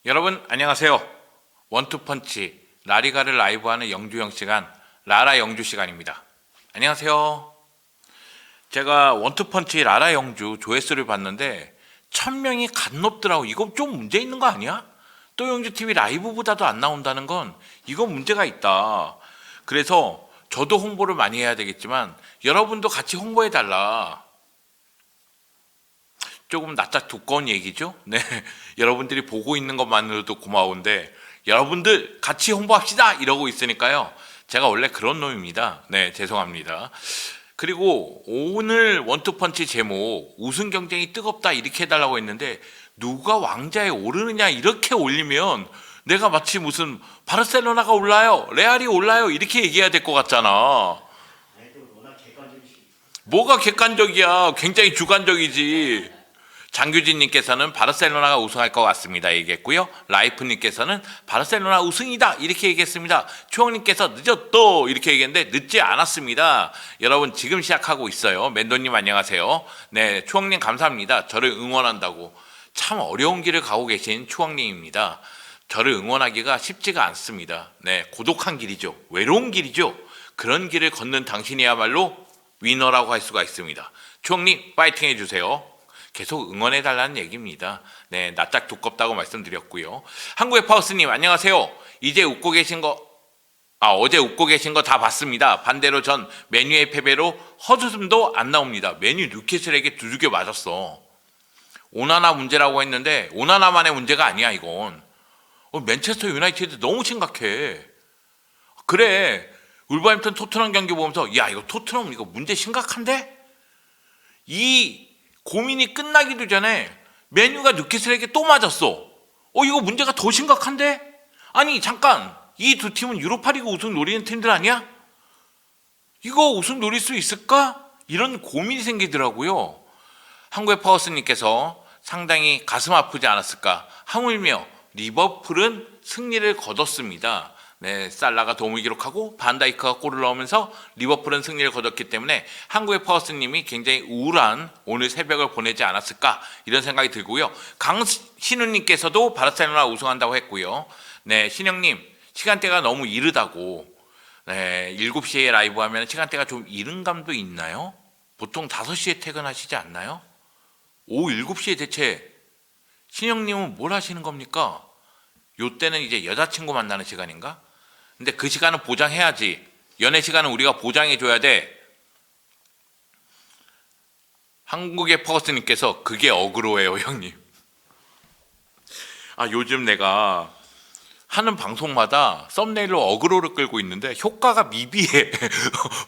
여러분 안녕하세요. 원투펀치 라리가를 라이브하는 영주형 시간 라라 영주 시간입니다. 안녕하세요. 제가 원투펀치 라라 영주 조회수를 봤는데 1000명이 갓 높더라고. 이거 좀 문제 있는 거 아니야? 또 영주TV 라이브보다도 안 나온다는 건 이거 문제가 있다. 그래서 저도 홍보를 많이 해야 되겠지만 여러분도 같이 홍보해달라. 조금 낯짝 두꺼운 얘기죠. 네, 여러분들이 보고 있는 것만으로도 고마운데 여러분들 같이 홍보합시다 이러고 있으니까요. 제가 원래 그런 놈입니다. 네, 죄송합니다. 그리고 오늘 원투펀치 제목 우승 경쟁이 뜨겁다 이렇게 해달라고 했는데 누가 왕자에 오르느냐 이렇게 올리면 내가 마치 무슨 바르셀로나가 올라요, 레알이 올라요 이렇게 얘기해야 될 것 같잖아. 뭐가 객관적이야? 굉장히 주관적이지. 장규진님께서는 바르셀로나가 우승할 것 같습니다 얘기했고요. 라이프님께서는 바르셀로나 우승이다 이렇게 얘기했습니다. 추억님께서 늦었도 이렇게 얘기했는데 늦지 않았습니다. 여러분 지금 시작하고 있어요. 멘도님 안녕하세요. 네, 추억님 감사합니다. 저를 응원한다고. 참 어려운 길을 가고 계신 추억님입니다. 저를 응원하기가 쉽지가 않습니다. 네, 고독한 길이죠. 외로운 길이죠. 그런 길을 걷는 당신이야말로 위너라고 할 수가 있습니다. 추억님 파이팅 해주세요. 계속 응원해달라는 얘기입니다. 네, 낯짝 두껍다고 말씀드렸고요. 한국의 파우스님 안녕하세요. 이제 웃고 계신 거 어제 웃고 계신 거 다 봤습니다. 반대로 전 메뉴의 패배로 헛웃음도 안 나옵니다. 메뉴 뉴캐슬에게 두들겨 맞았어. 오나나 문제라고 했는데 오나나만의 문제가 아니야 이건. 맨체스터 유나이티드 너무 심각해. 그래, 울버햄튼 토트넘 경기 보면서 야 이거 토트넘 이거 문제 심각한데? 이 고민이 끝나기도 전에 메뉴가 뉴캐슬에게 또 맞았어. 이거 문제가 더 심각한데? 아니 잠깐, 이 두 팀은 유로파리그 우승 노리는 팀들 아니야? 이거 우승 노릴 수 있을까? 이런 고민이 생기더라고요. 한국의 파워스님께서 상당히 가슴 아프지 않았을까? 하물며 리버풀은 승리를 거뒀습니다. 네, 살라가 도움을 기록하고 반다이크가 골을 넣으면서 리버풀은 승리를 거뒀기 때문에 한국의 파워스님이 굉장히 우울한 오늘 새벽을 보내지 않았을까 이런 생각이 들고요. 강신우님께서도 바르셀로나 우승한다고 했고요. 네, 신영님 시간대가 너무 이르다고. 네, 7시에 라이브 하면 시간대가 좀 이른 감도 있나요? 보통 5시에 퇴근하시지 않나요? 오후 7시에 대체 신영님은 뭘 하시는 겁니까? 요 때는 이제 여자친구 만나는 시간인가? 근데 그 시간은 보장해야지. 연애 시간은 우리가 보장해줘야 돼. 한국의 퍼거스님께서 그게 어그로예요 형님. 요즘 내가 하는 방송마다 썸네일로 어그로를 끌고 있는데 효과가 미비해.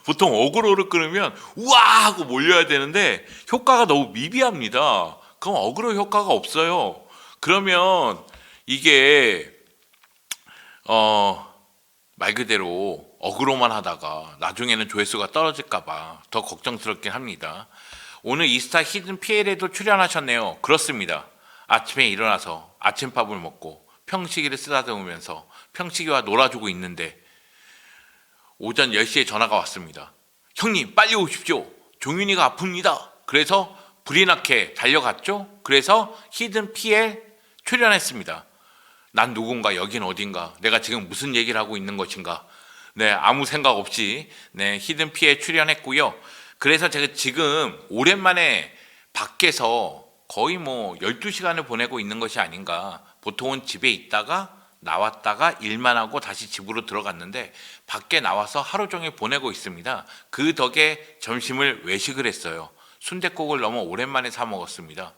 보통 어그로를 끌으면 우와 하고 몰려야 되는데 효과가 너무 미비합니다. 그럼 어그로 효과가 없어요. 그러면 이게 말 그대로 어그로만 하다가 나중에는 조회수가 떨어질까봐 더 걱정스럽긴 합니다. 오늘 이스타 히든 PL에도 출연하셨네요. 그렇습니다. 아침에 일어나서 아침밥을 먹고 평식이를 쓰다듬으면서 평식이와 놀아주고 있는데 오전 10시에 전화가 왔습니다. 형님 빨리 오십시오. 종윤이가 아픕니다. 그래서 불이 나게 달려갔죠. 그래서 히든 PL 출연했습니다. 난 누군가, 여긴 어딘가, 내가 지금 무슨 얘기를 하고 있는 것인가. 네, 아무 생각 없이 네, 히든 피에 출연했고요. 그래서 제가 지금 오랜만에 밖에서 거의 12시간을 보내고 있는 것이 아닌가. 보통은 집에 있다가 나왔다가 일만 하고 다시 집으로 들어갔는데 밖에 나와서 하루 종일 보내고 있습니다. 그 덕에 점심을 외식을 했어요. 순댓국을 너무 오랜만에 사 먹었습니다.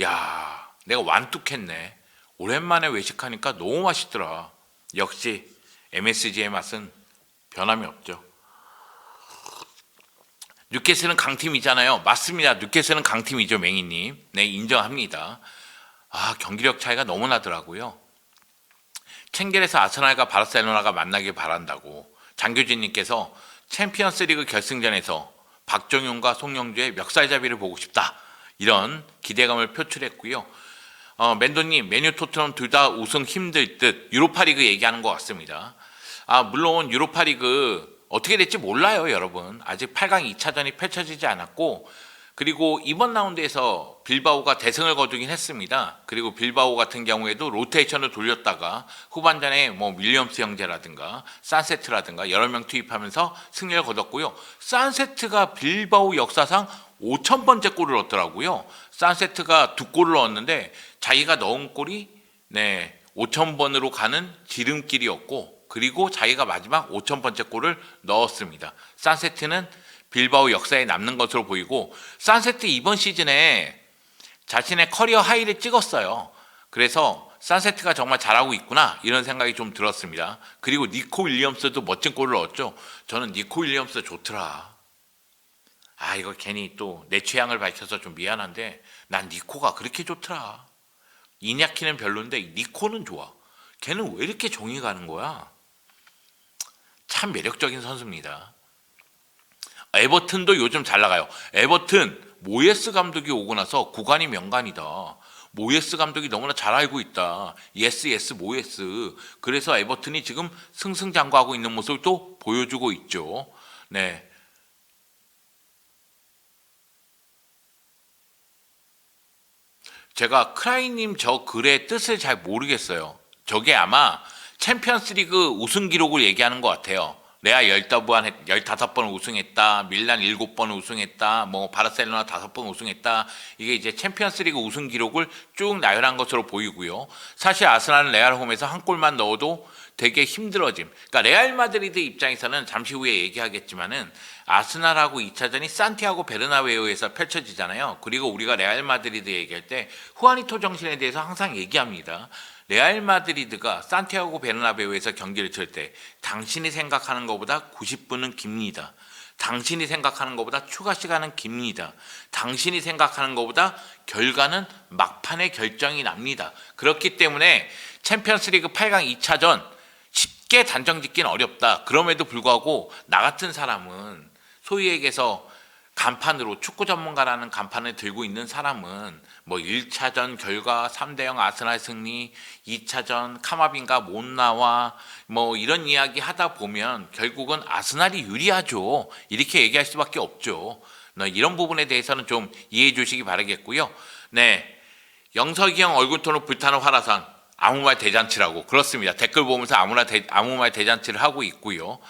야, 내가 완뚝했네. 오랜만에 외식하니까 너무 맛있더라. 역시 MSG의 맛은 변함이 없죠. 뉴캐슬은 강팀이잖아요. 맞습니다. 뉴캐슬은 강팀이죠. 맹이님. 네, 인정합니다. 경기력 차이가 너무 나더라고요. 챈겔에서 아스날과 바르셀로나가 만나길 바란다고. 장규진님께서 챔피언스리그 결승전에서 박정용과 송영주의 멱살잡이를 보고 싶다. 이런 기대감을 표출했고요. 멘도님, 메뉴 토트넘 둘 다 우승 힘들 듯 유로파리그 얘기하는 것 같습니다. 물론 유로파리그 어떻게 될지 몰라요 여러분. 아직 8강 2차전이 펼쳐지지 않았고 그리고 이번 라운드에서 빌바오가 대승을 거두긴 했습니다. 그리고 빌바오 같은 경우에도 로테이션을 돌렸다가 후반전에 뭐 윌리엄스 형제라든가 산세트라든가 여러 명 투입하면서 승리를 거뒀고요. 산세트가 빌바오 역사상 5,000번째 골을 넣었더라고요. 산세트가 2골을 넣었는데 자기가 넣은 골이 5,000번으로 가는 지름길이었고, 그리고 자기가 마지막 5,000번째 골을 넣었습니다. 산세트는 빌바오 역사에 남는 것으로 보이고, 산세트 이번 시즌에 자신의 커리어 하이를 찍었어요. 그래서 산세트가 정말 잘하고 있구나 이런 생각이 좀 들었습니다. 그리고 니코 윌리엄스도 멋진 골을 넣었죠. 저는 니코 윌리엄스 좋더라. 이거 괜히 또 내 취향을 밝혀서 좀 미안한데 난 니코가 그렇게 좋더라. 이냐키는 별론데 니코는 좋아. 걔는 왜 이렇게 정이 가는 거야? 참 매력적인 선수입니다. 에버튼도 요즘 잘 나가요. 에버튼 모예스 감독이 오고 나서 구간이 명간이다. 모예스 감독이 너무나 잘 알고 있다. 예스 모예스. 그래서 에버튼이 지금 승승장구하고 있는 모습을 또 보여주고 있죠. 네. 제가 크라이님 저 글의 뜻을 잘 모르겠어요. 저게 아마 챔피언스리그 우승 기록을 얘기하는 것 같아요. 레알 15번 우승했다. 밀란 7번 우승했다. 뭐 바르셀로나 5번 우승했다. 이게 이제 챔피언스리그 우승 기록을 쭉 나열한 것으로 보이고요. 사실 아스날은 레알 홈에서 한 골만 넣어도 되게 힘들어짐. 그러니까 레알 마드리드 입장에서는 잠시 후에 얘기하겠지만은 아스날하고 2차전이 산티아고 베르나베우에서 펼쳐지잖아요. 그리고 우리가 레알 마드리드 얘기할 때 후아니토 정신에 대해서 항상 얘기합니다. 레알 마드리드가 산티아고 베르나베우에서 경기를 칠 때 당신이 생각하는 것보다 90분은 깁니다. 당신이 생각하는 것보다 추가 시간은 깁니다. 당신이 생각하는 것보다 결과는 막판에 결정이 납니다. 그렇기 때문에 챔피언스리그 8강 2차전 쉽게 단정짓기는 어렵다. 그럼에도 불구하고 나 같은 사람은 소위 얘기해서 간판으로 축구 전문가라는 간판을 들고 있는 사람은 뭐 1차전 결과 3대0 아스날 승리, 2차전 카마빈가 못 나와 뭐 이런 이야기 하다 보면 결국은 아스날이 유리하죠. 이렇게 얘기할 수밖에 없죠. 이런 부분에 대해서는 좀 이해해 주시기 바라겠고요. 네, 영석이 형 얼굴톤으로 불타는 화라산 아무 말 대잔치라고. 그렇습니다. 댓글 보면서 아무 말 대잔치를 하고 있고요.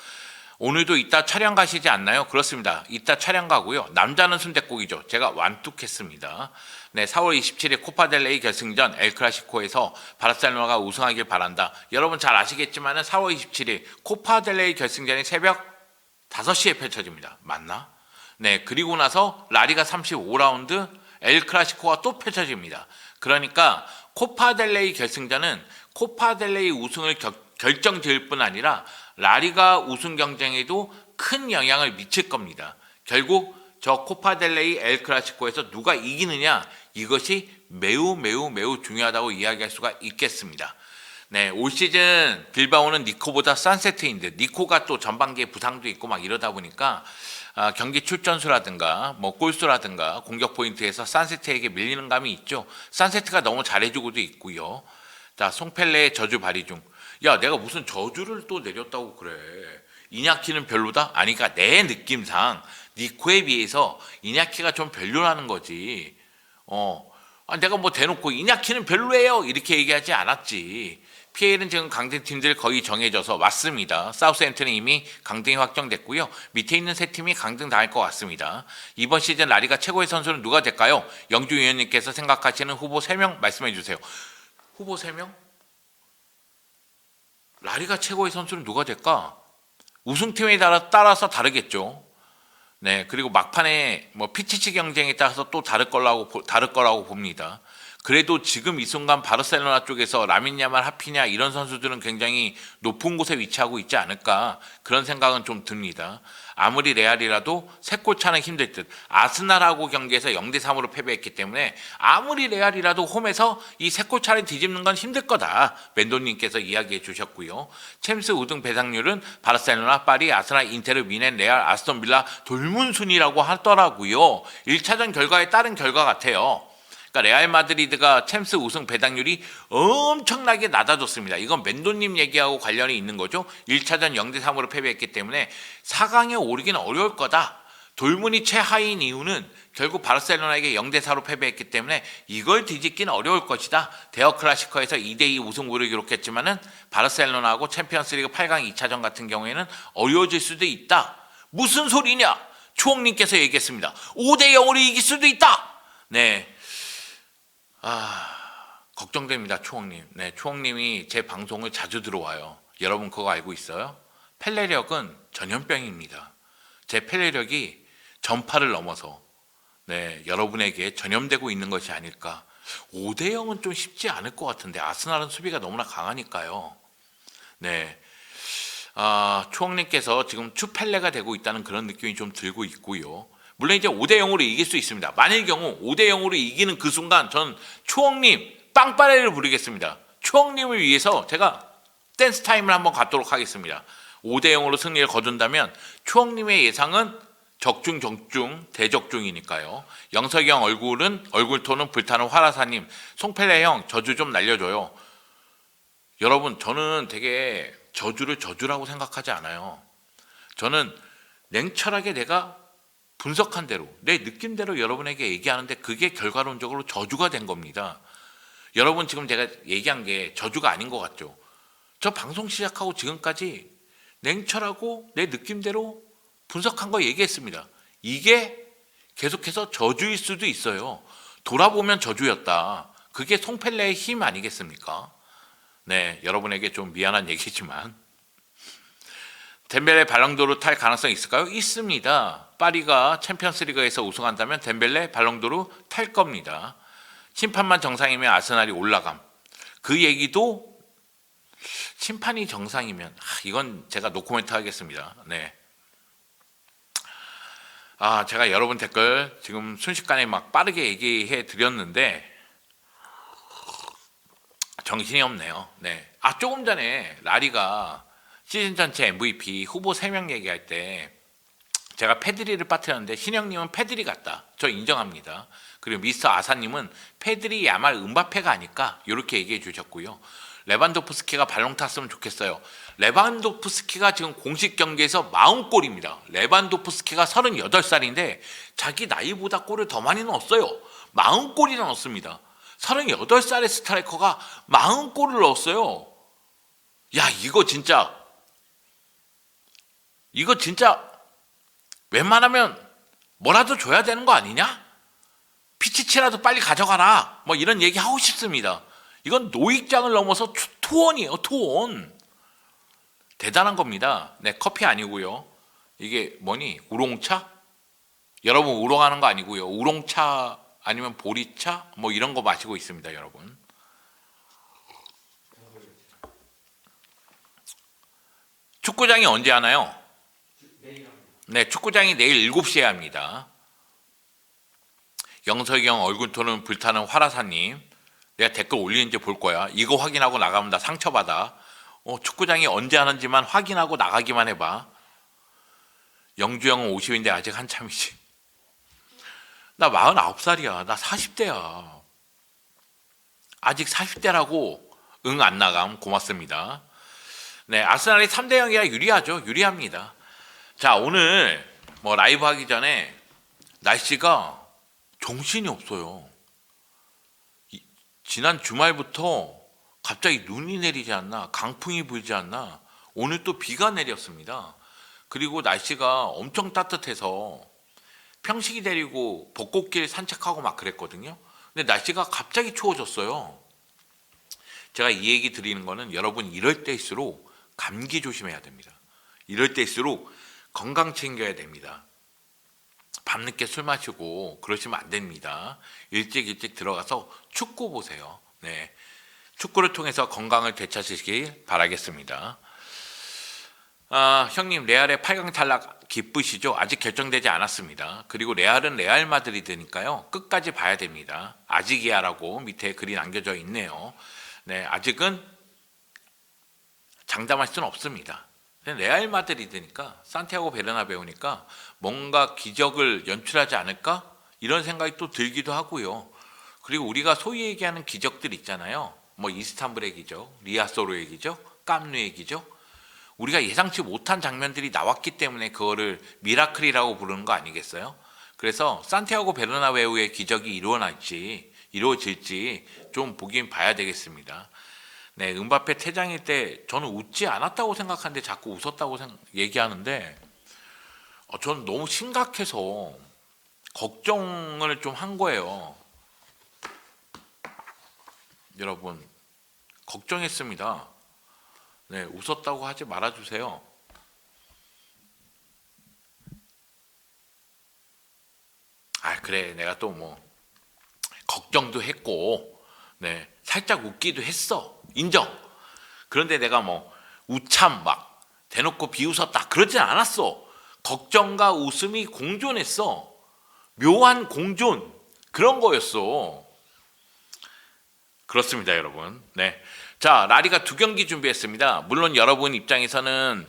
오늘도 이따 촬영 가시지 않나요? 그렇습니다. 이따 촬영 가고요. 남자는 순댓국이죠. 제가 완뚝했습니다. 네, 4월 27일 코파델레이 결승전 엘클라시코에서 바르셀로나가 우승하길 바란다. 여러분 잘 아시겠지만 4월 27일 코파델레이 결승전이 새벽 5시에 펼쳐집니다. 맞나? 네, 그리고 나서 라리가 35라운드 엘클라시코가 또 펼쳐집니다. 그러니까 코파델레이 결승전은 코파델레이 우승을 결정지을 뿐 아니라 라리가 우승 경쟁에도 큰 영향을 미칠 겁니다. 결국 저 코파델레이 엘클라시코에서 누가 이기느냐, 이것이 매우 중요하다고 이야기할 수가 있겠습니다. 네, 올 시즌 빌바오는 니코보다 산세트인데 니코가 또 전반기에 부상도 있고 막 이러다 보니까 경기 출전수라든가 뭐 골수라든가 공격 포인트에서 산세트에게 밀리는 감이 있죠. 산세트가 너무 잘해주고도 있고요. 자, 송펠레의 저주 발휘 중. 야, 내가 무슨 저주를 또 내렸다고 그래. 이냐키는 별로다? 아니, 그러니까 내 느낌상 니코에 비해서 이냐키가 좀 별로라는 거지. 내가 뭐 대놓고 이냐키는 별로예요 이렇게 얘기하지 않았지. PL은 지금 강등팀들 거의 정해져서 맞습니다. 사우스햄튼은 이미 강등이 확정됐고요. 밑에 있는 세 팀이 강등 당할 것 같습니다. 이번 시즌 라리가 최고의 선수는 누가 될까요? 영주 위원님께서 생각하시는 후보 3명 말씀해 주세요. 후보 3명? 라리가 최고의 선수는 누가 될까? 우승팀에 따라서 다르겠죠. 네, 그리고 막판에 뭐 피치치 경쟁에 따라서 또 다를 거라고 봅니다. 그래도 지금 이 순간 바르셀로나 쪽에서 라민 야말, 하피냐 이런 선수들은 굉장히 높은 곳에 위치하고 있지 않을까, 그런 생각은 좀 듭니다. 아무리 레알이라도 3골 차는 힘들 듯. 아스날하고 경기에서 0대3으로 패배했기 때문에 아무리 레알이라도 홈에서 이 3골 차를 뒤집는 건 힘들 거다. 멘도님께서 이야기해 주셨고요. 챔스 우승 배당률은 바르셀로나, 파리, 아스날, 인테르, 미넨, 레알, 아스톤 빌라 돌문순이라고 하더라고요. 1차전 결과에 따른 결과 같아요. 그러니까 레알 마드리드가 챔스 우승 배당률이 엄청나게 낮아졌습니다. 이건 멘도님 얘기하고 관련이 있는 거죠. 1차전 0대3으로 패배했기 때문에 4강에 오르기는 어려울 거다. 돌문이 최하위인 이유는 결국 바르셀로나에게 0대4로 패배했기 때문에 이걸 뒤집기는 어려울 것이다. 대여 클라시코에서 2대2 우승부를 기록했지만은 바르셀로나하고 챔피언스리그 8강 2차전 같은 경우에는 어려워질 수도 있다. 무슨 소리냐? 추홍님께서 얘기했습니다. 5대0으로 이길 수도 있다. 네, 걱정됩니다, 추홍님. 네, 추홍님이 제 방송을 자주 들어와요. 여러분 그거 알고 있어요? 펠레력은 전염병입니다. 제 펠레력이 전파를 넘어서 여러분에게 전염되고 있는 것이 아닐까. 5대0은 좀 쉽지 않을 것 같은데 아스날은 수비가 너무나 강하니까요. 네, 추억님께서 지금 추펠레가 되고 있다는 그런 느낌이 좀 들고 있고요. 물론 이제 5대0으로 이길 수 있습니다. 만일 경우 5대0으로 이기는 그 순간 전 추억님 빵빠레를 부르겠습니다. 추억님을 위해서 제가 댄스 타임을 한번 갖도록 하겠습니다. 5대0으로 승리를 거둔다면 추억님의 예상은 적중 대적중이니까요. 영석이 형 얼굴톤은 불타는 화라사님, 송펠레 형 저주 좀 날려줘요. 여러분 저는 되게 저주를 저주라고 생각하지 않아요. 저는 냉철하게 내가 분석한 대로 내 느낌대로 여러분에게 얘기하는데 그게 결과론적으로 저주가 된 겁니다. 여러분 지금 제가 얘기한 게 저주가 아닌 것 같죠? 저 방송 시작하고 지금까지 냉철하고 내 느낌대로 분석한 거 얘기했습니다. 이게 계속해서 저주일 수도 있어요. 돌아보면 저주였다. 그게 송펠레의 힘 아니겠습니까? 네, 여러분에게 좀 미안한 얘기지만 덴벨레 발롱도르 탈 가능성이 있을까요? 있습니다. 파리가 챔피언스리그에서 우승한다면 덴벨레 발롱도르 탈 겁니다. 심판만 정상이면 아스날이 올라감. 그 얘기도 심판이 정상이면 이건 제가 노코멘트 하겠습니다. 네. 제가 여러분 댓글 지금 순식간에 막 빠르게 얘기해 드렸는데 정신이 없네요. 네. 조금 전에 라리가 시즌 전체 MVP 후보 3명 얘기할 때 제가 페드리를 빠뜨렸는데 신영님은 페드리 같다. 저 인정합니다. 그리고 미스터 아사님은 페드리 야말 음바페가 아닐까 이렇게 얘기해 주셨고요. 레반도프스키가 발롱 탔으면 좋겠어요. 레반도프스키가 지금 공식 경기에서 40골입니다. 레반도프스키가 38살인데 자기 나이보다 골을 더 많이 넣었어요. 40골이나 넣었습니다. 38살의 스트라이커가 40골을 넣었어요. 야, 이거 진짜 웬만하면 뭐라도 줘야 되는 거 아니냐? 피치치라도 빨리 가져가라. 뭐 이런 얘기 하고 싶습니다. 이건 노익장을 넘어서 투혼이에요. 투혼. 대단한 겁니다. 네, 커피 아니고요. 이게 뭐니? 우롱차? 여러분 우롱하는 거 아니고요. 우롱차 아니면 보리차? 뭐 이런 거 마시고 있습니다, 여러분. 축구장이 언제 하나요? 네, 축구장이 내일 7시에 합니다. 영석이 형 얼굴톤은 불타는 화라사님, 내가 댓글 올리는지 볼 거야. 이거 확인하고 나가면 나 상처받아. 축구장이 언제 하는지만 확인하고 나가기만 해봐. 영주 형은 50인데 아직 한참이지. 나 49살이야. 나 40대야. 아직 40대라고 안 나감. 고맙습니다. 네, 아스날이 3대0이라 유리하죠. 유리합니다. 자, 오늘 뭐 라이브 하기 전에 날씨가 정신이 없어요. 지난 주말부터 갑자기 눈이 내리지 않나, 강풍이 불지 않나, 오늘 또 비가 내렸습니다. 그리고 날씨가 엄청 따뜻해서 평식이 데리고 벚꽃길 산책하고 막 그랬거든요. 근데 날씨가 갑자기 추워졌어요. 제가 이 얘기 드리는 거는 여러분 이럴 때일수록 감기 조심해야 됩니다. 이럴 때일수록 건강 챙겨야 됩니다. 밤늦게 술 마시고 그러시면 안 됩니다. 일찍 들어가서 축구 보세요. 네, 축구를 통해서 건강을 되찾으시길 바라겠습니다. 형님 레알의 8강 탈락 기쁘시죠? 아직 결정되지 않았습니다. 그리고 레알은 레알 마드리드니까요. 끝까지 봐야 됩니다. 아직이야라고 밑에 글이 남겨져 있네요. 네, 아직은 장담할 수는 없습니다. 레알 마드리드니까 산티아고 베르나베우니까 뭔가 기적을 연출하지 않을까? 이런 생각이 또 들기도 하고요. 그리고 우리가 소위 얘기하는 기적들 있잖아요. 뭐 이스탄불의 기적, 리아소르의 기적, 깜누의 기적. 우리가 예상치 못한 장면들이 나왔기 때문에 그거를 미라클이라고 부르는 거 아니겠어요? 그래서 산티아고 베르나베우의 기적이 이루어질지 좀 보긴 봐야 되겠습니다. 네, 음바페 퇴장일 때 저는 웃지 않았다고 생각하는데 자꾸 웃었다고 얘기하는데 저는 너무 심각해서 걱정을 좀 한 거예요. 여러분, 걱정했습니다. 네, 웃었다고 하지 말아주세요. 그래, 내가 또 뭐 걱정도 했고, 네, 살짝 웃기도 했어. 인정. 그런데 내가 뭐 우참 막 대놓고 비웃었다 그러진 않았어. 걱정과 웃음이 공존했어. 묘한 공존, 그런 거였어. 그렇습니다, 여러분. 네. 자, 라리가 2경기 준비했습니다. 물론 여러분 입장에서는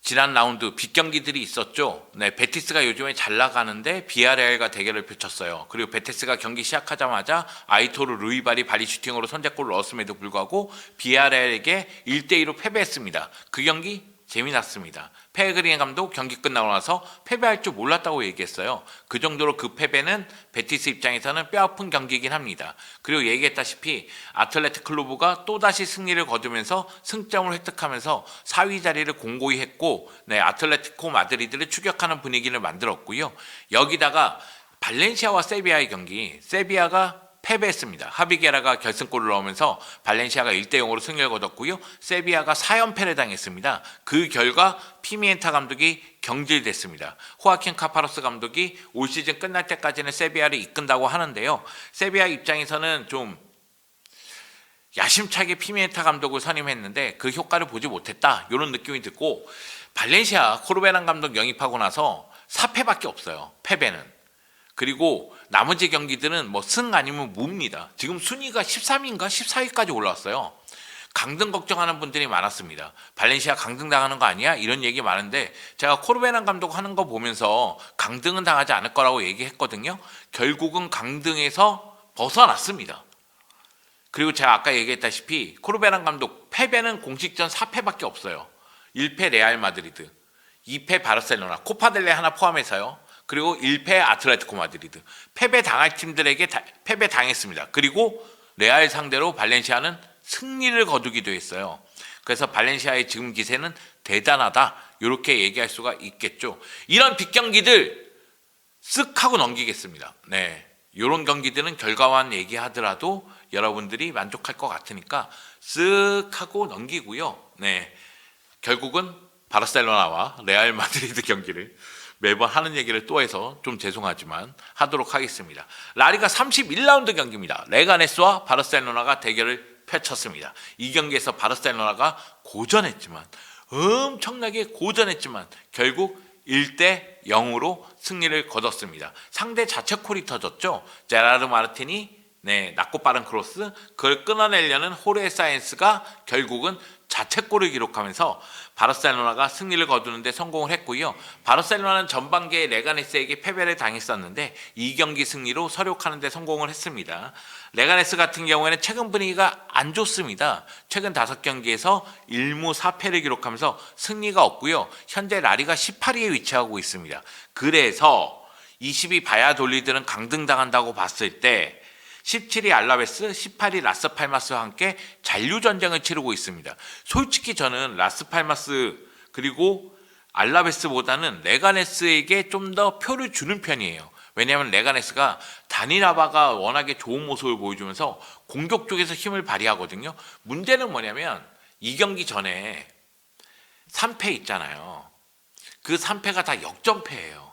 지난 라운드 빅경기들이 있었죠. 네, 베티스가 요즘에 잘 나가는데 비아레알과 대결을 펼쳤어요. 그리고 베티스가 경기 시작하자마자 아이토르 루이발이 바리 슈팅으로 선제골을 넣었음에도 불구하고 비아레알에게 1대2로 패배했습니다. 그 경기 재미났습니다. 페그리니 감독 경기 끝나고 나서 패배할 줄 몰랐다고 얘기했어요. 그 정도로 그 패배는 베티스 입장에서는 뼈아픈 경기이긴 합니다. 그리고 얘기했다시피 아틀레틱 클루브가 또다시 승리를 거두면서 승점을 획득하면서 4위 자리를 공고히 했고, 네, 아틀레티코 마드리드를 추격하는 분위기를 만들었고요. 여기다가 발렌시아와 세비야의 경기, 세비야가 패배했습니다. 하비게라가 결승골을 넣으면서 발렌시아가 1대0으로 승리를 거뒀고요. 세비야가 4연패를 당했습니다. 그 결과 피미엔타 감독이 경질됐습니다. 호아킨 카파로스 감독이 올 시즌 끝날 때까지는 세비야를 이끈다고 하는데요. 세비야 입장에서는 좀 야심차게 피미엔타 감독을 선임했는데 그 효과를 보지 못했다, 이런 느낌이 들고, 발렌시아 코르베란 감독 영입하고 나서 4패밖에 없어요. 패배는. 그리고 나머지 경기들은 뭐 승 아니면 무입니다. 지금 순위가 13위인가 14위까지 올라왔어요. 강등 걱정하는 분들이 많았습니다. 발렌시아 강등 당하는 거 아니야? 이런 얘기 많은데 제가 코르베란 감독 하는 거 보면서 강등은 당하지 않을 거라고 얘기했거든요. 결국은 강등에서 벗어났습니다. 그리고 제가 아까 얘기했다시피 코르베란 감독 패배는 공식전 4패밖에 없어요. 1패 레알 마드리드, 2패 바르셀로나, 코파델레 하나 포함해서요. 그리고 1패 아틀레티코 마드리드. 패배 당할 팀들에게 패배 당했습니다. 그리고 레알 상대로 발렌시아는 승리를 거두기도 했어요. 그래서 발렌시아의 지금 기세는 대단하다, 이렇게 얘기할 수가 있겠죠. 이런 빅경기들 쓱 하고 넘기겠습니다. 네, 이런 경기들은 결과만 얘기하더라도 여러분들이 만족할 것 같으니까 쓱 하고 넘기고요. 네, 결국은 바르셀로나와 레알 마드리드 경기를 매번 하는 얘기를 또 해서 좀 죄송하지만 하도록 하겠습니다. 라리가 31라운드 경기입니다. 레가네스와 바르셀로나가 대결을 펼쳤습니다. 이 경기에서 바르셀로나가 엄청나게 고전했지만 결국 1대0으로 승리를 거뒀습니다. 상대 자책골이 터졌죠. 제라르 마르틴이 낮고 빠른 크로스, 그걸 끊어내려는 호르헤 사이엔스가 결국은 자책골을 기록하면서 바르셀로나가 승리를 거두는데 성공을 했고요. 바르셀로나는 전반기에 레가네스에게 패배를 당했었는데 이 경기 승리로 서력하는 데 성공을 했습니다. 레가네스 같은 경우에는 최근 분위기가 안 좋습니다. 최근 5경기에서 1무 4패를 기록하면서 승리가 없고요. 현재 라리가 18위에 위치하고 있습니다. 그래서 20위 바야돌리드는 강등당한다고 봤을 때 17위 알라베스, 18위 라스팔마스와 함께 잔류전쟁을 치르고 있습니다. 솔직히 저는 라스팔마스 그리고 알라베스보다는 레가네스에게 좀 더 표를 주는 편이에요. 왜냐하면 레가네스가 다니라바가 워낙에 좋은 모습을 보여주면서 공격 쪽에서 힘을 발휘하거든요. 문제는 뭐냐면 이 경기 전에 3패 있잖아요. 그 3패가 다 역전패예요.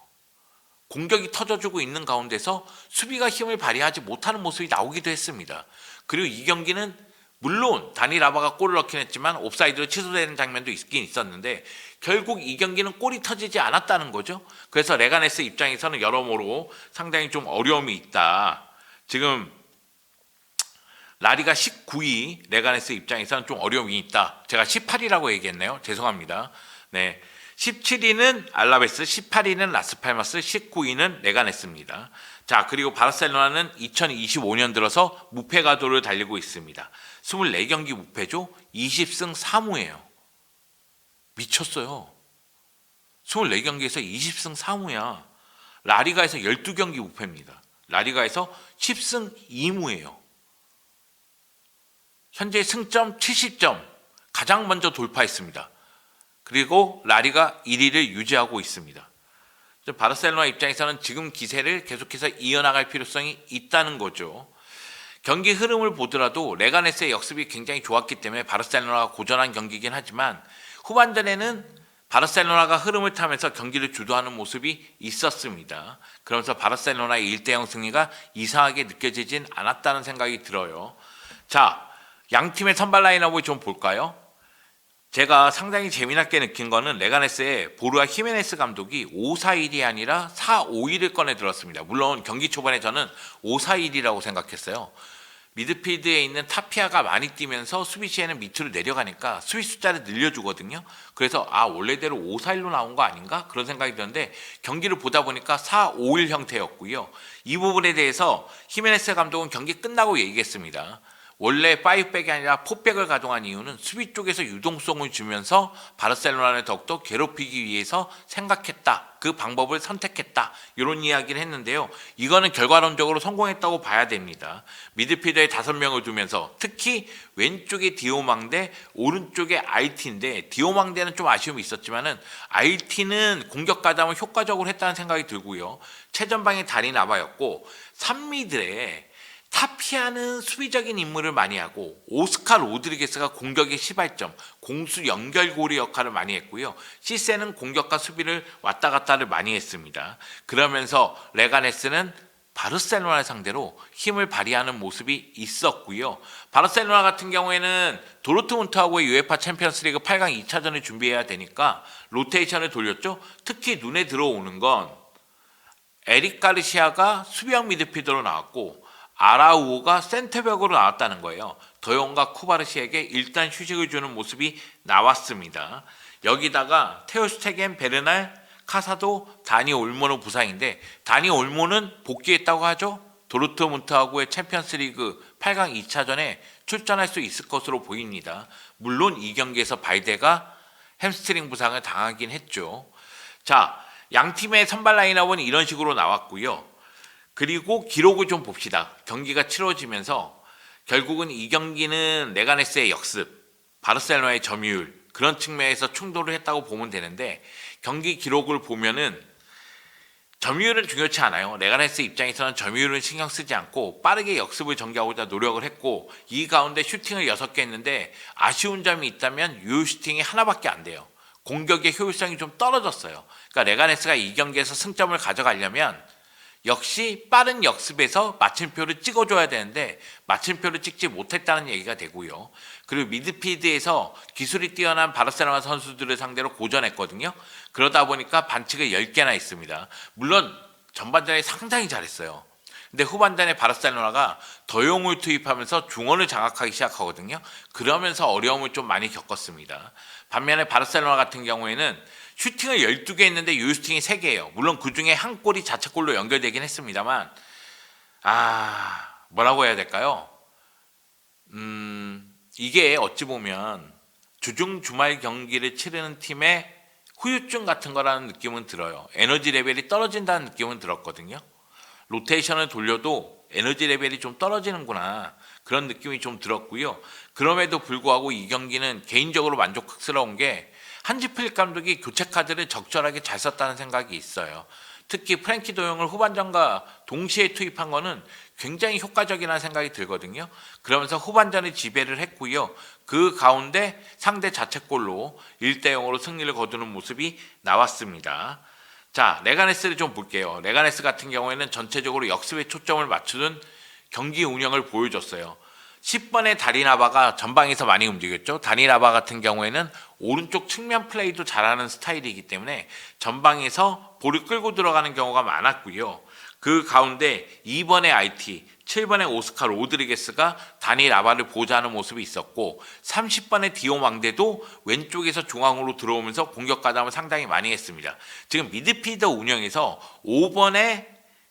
공격이 터져주고 있는 가운데서 수비가 힘을 발휘하지 못하는 모습이 나오기도 했습니다. 그리고 이 경기는 물론 다니라바가 골을 넣긴 했지만 옵사이드로 취소되는 장면도 있긴 있었는데 결국 이 경기는 골이 터지지 않았다는 거죠. 그래서 레가네스 입장에서는 여러모로 상당히 좀 어려움이 있다. 지금 라리가 19위, 레가네스 입장에서는 좀 어려움이 있다. 제가 18위라고 얘기했네요. 죄송합니다. 네. 17위는 알라베스, 18위는 라스팔마스, 19위는 레가네스입니다. 자, 그리고 바르셀로나는 2025년 들어서 무패 가도를 달리고 있습니다. 24경기 무패죠. 20승 3무예요. 미쳤어요. 24경기에서 20승 3무야. 라리가에서 12경기 무패입니다. 라리가에서 10승 2무예요. 현재 승점 70점 가장 먼저 돌파했습니다. 그리고 라리가 1위를 유지하고 있습니다. 바르셀로나 입장에서는 지금 기세를 계속해서 이어나갈 필요성이 있다는 거죠. 경기 흐름을 보더라도 레가네스의 역습이 굉장히 좋았기 때문에 바르셀로나가 고전한 경기이긴 하지만 후반전에는 바르셀로나가 흐름을 타면서 경기를 주도하는 모습이 있었습니다. 그러면서 바르셀로나의 1대0 승리가 이상하게 느껴지진 않았다는 생각이 들어요. 자, 양 팀의 선발 라인업을 좀 볼까요? 제가 상당히 재미나게 느낀 거는 레가네스의 보르아 히메네스 감독이 5-4-1이 아니라 4-5-1을 꺼내 들었습니다. 물론 경기 초반에 저는 5-4-1이라고 생각했어요. 미드필드에 있는 타피아가 많이 뛰면서 수비 시에는 밑으로 내려가니까 수비 숫자를 늘려주거든요. 그래서 원래대로 5-4-1로 나온 거 아닌가? 그런 생각이 드는데 경기를 보다 보니까 4-5-1 형태였고요. 이 부분에 대해서 히메네스 감독은 경기 끝나고 얘기했습니다. 원래 5백이 아니라 4백을 가동한 이유는 수비 쪽에서 유동성을 주면서 바르셀로나를 더욱더 괴롭히기 위해서 생각했다. 그 방법을 선택했다. 이런 이야기를 했는데요. 이거는 결과론적으로 성공했다고 봐야 됩니다. 미드필더에 5명을 두면서 특히 왼쪽에 디오망대, 오른쪽에 아이티인데 디오망대는 좀 아쉬움이 있었지만은 아이티는 공격 가담을 효과적으로 했다는 생각이 들고요. 최전방에 다리나바였고 3미들에 타피아는 수비적인 임무를 많이 하고 오스카 로드리게스가 공격의 시발점, 공수 연결고리 역할을 많이 했고요. 시세는 공격과 수비를 왔다 갔다를 많이 했습니다. 그러면서 레가네스는 바르셀로나를 상대로 힘을 발휘하는 모습이 있었고요. 바르셀로나 같은 경우에는 도르트문트하고의 UEFA 챔피언스리그 8강 2차전을 준비해야 되니까 로테이션을 돌렸죠. 특히 눈에 들어오는 건 에릭 가르시아가 수비형 미드필더로 나왔고 아라우오가 센터백으로 나왔다는 거예요. 더용과 쿠바르시에게 일단 휴식을 주는 모습이 나왔습니다. 여기다가 테오슈테겐, 베르날, 카사도, 다니 올모는 부상인데 다니 올모는 복귀했다고 하죠. 도르트문트하고의 챔피언스리그 8강 2차전에 출전할 수 있을 것으로 보입니다. 물론 이 경기에서 발데가 햄스트링 부상을 당하긴 했죠. 자, 양 팀의 선발 라인업은 이런 식으로 나왔고요. 그리고 기록을 좀 봅시다. 경기가 치러지면서 결국은 이 경기는 레가네스의 역습, 바르셀로나의 점유율 그런 측면에서 충돌을 했다고 보면 되는데 경기 기록을 보면은 점유율은 중요치 않아요. 레가네스 입장에서는 점유율은 신경 쓰지 않고 빠르게 역습을 전개하고자 노력을 했고 이 가운데 슈팅을 6개 했는데 아쉬운 점이 있다면 유효 슈팅이 하나밖에 안 돼요. 공격의 효율성이 좀 떨어졌어요. 그러니까 레가네스가 이 경기에서 승점을 가져가려면 역시 빠른 역습에서 마침표를 찍어줘야 되는데 마침표를 찍지 못했다는 얘기가 되고요. 그리고 미드필드에서 기술이 뛰어난 바르셀로나 선수들을 상대로 고전했거든요. 그러다 보니까 반칙을 10개나 했습니다. 물론 전반전에 상당히 잘했어요. 근데 후반전에 바르셀로나가 더용을 투입하면서 중원을 장악하기 시작하거든요. 그러면서 어려움을 좀 많이 겪었습니다. 반면에 바르셀로나 같은 경우에는 슈팅을 12개 했는데 유효슈팅이 3개예요. 물론 그중에 한 골이 자책골로 연결되긴 했습니다만 뭐라고 해야 될까요? 이게 어찌 보면 주중 주말 경기를 치르는 팀의 후유증 같은 거라는 느낌은 들어요. 에너지 레벨이 떨어진다는 느낌은 들었거든요. 로테이션을 돌려도 에너지 레벨이 좀 떨어지는구나 그런 느낌이 좀 들었고요. 그럼에도 불구하고 이 경기는 개인적으로 만족스러운 게 한지 플릭 감독이 교체 카드를 적절하게 잘 썼다는 생각이 있어요. 특히 프랭키 도용을 후반전과 동시에 투입한 거는 굉장히 효과적이라는 생각이 들거든요. 그러면서 후반전에 지배를 했고요. 그 가운데 상대 자책골로 1대0으로 승리를 거두는 모습이 나왔습니다. 자, 레가네스를 좀 볼게요. 레가네스 같은 경우에는 전체적으로 역습에 초점을 맞추는 경기 운영을 보여줬어요. 10번의 다리나바가 전방에서 많이 움직였죠. 다리나바 같은 경우에는 오른쪽 측면 플레이도 잘하는 스타일이기 때문에 전방에서 볼을 끌고 들어가는 경우가 많았고요. 그 가운데 2번의 IT, 7번의 오스카 로드리게스가 다니라바를 보좌하는 모습이 있었고 30번의 디오망대도 왼쪽에서 중앙으로 들어오면서 공격 가담을 상당히 많이 했습니다. 지금 미드필더 운영에서 5번에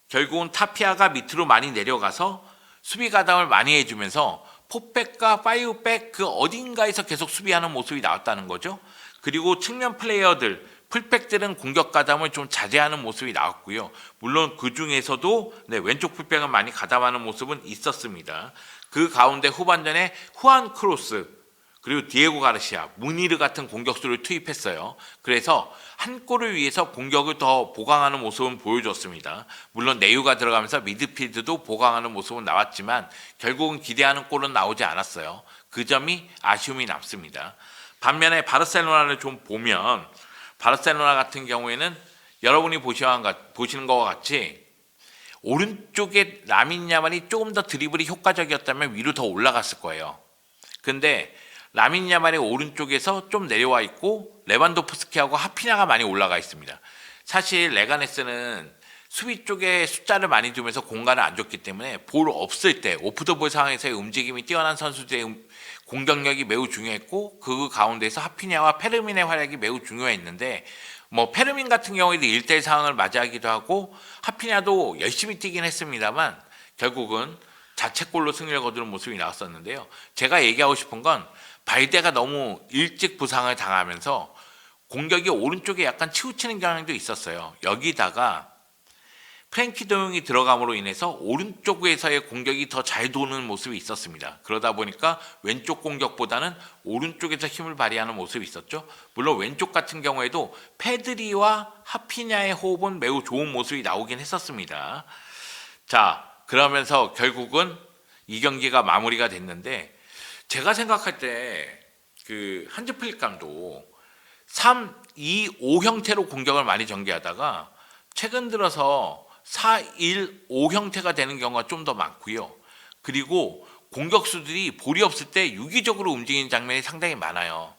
결국은 타피아가 밑으로 많이 내려가서 수비 가담을 많이 해주면서 4백과 5백 그 어딘가에서 계속 수비하는 모습이 나왔다는 거죠. 그리고 측면 플레이어들, 풀백들은 공격 가담을 좀 자제하는 모습이 나왔고요. 물론 그 중에서도 왼쪽 풀백은 많이 가담하는 모습은 있었습니다. 그 가운데 후반전에 후안 크로스, 그리고 디에고 가르시아, 무니르 같은 공격수를 투입했어요. 그래서 한 골을 위해서 공격을 더 보강하는 모습은 보여줬습니다. 물론 내유가 들어가면서 미드필드도 보강하는 모습은 나왔지만 결국은 기대하는 골은 나오지 않았어요. 그 점이 아쉬움이 남습니다. 반면에 바르셀로나를 좀 보면 바르셀로나 같은 경우에는 여러분이 보시는 것과 같이 오른쪽에 라민 야말이 조금 더 드리블이 효과적이었다면 위로 더 올라갔을 거예요. 근데 라민 야말의 오른쪽에서 좀 내려와 있고 레반도프스키하고 하피냐가 많이 올라가 있습니다. 사실 레가네스는 수비 쪽에 숫자를 많이 두면서 공간을 안 줬기 때문에 볼 없을 때 오프더볼 상황에서의 움직임이 뛰어난 선수들의 공격력이 매우 중요했고 그 가운데서 하피냐와 페르민의 활약이 매우 중요했는데 페르민 같은 경우에도 1대1 상황을 맞이하기도 하고 하피냐도 열심히 뛰긴 했습니다만 결국은 자책골로 승리를 거두는 모습이 나왔었는데요. 제가 얘기하고 싶은 건 발데가 너무 일찍 부상을 당하면서 공격이 오른쪽에 약간 치우치는 경향도 있었어요. 여기다가 프랭키 도용이 들어감으로 인해서 오른쪽에서의 공격이 더 잘 도는 모습이 있었습니다. 그러다 보니까 왼쪽 공격보다는 오른쪽에서 힘을 발휘하는 모습이 있었죠. 물론 왼쪽 같은 경우에도 페드리와 하피냐의 호흡은 매우 좋은 모습이 나오긴 했었습니다. 자, 그러면서 결국은 이 경기가 마무리가 됐는데 제가 생각할 때 그 한지 플릭 감독 3-2-5 형태로 공격을 많이 전개하다가 최근 들어서 4-1-5 형태가 되는 경우가 좀 더 많고요. 그리고 공격수들이 볼이 없을 때 유기적으로 움직이는 장면이 상당히 많아요.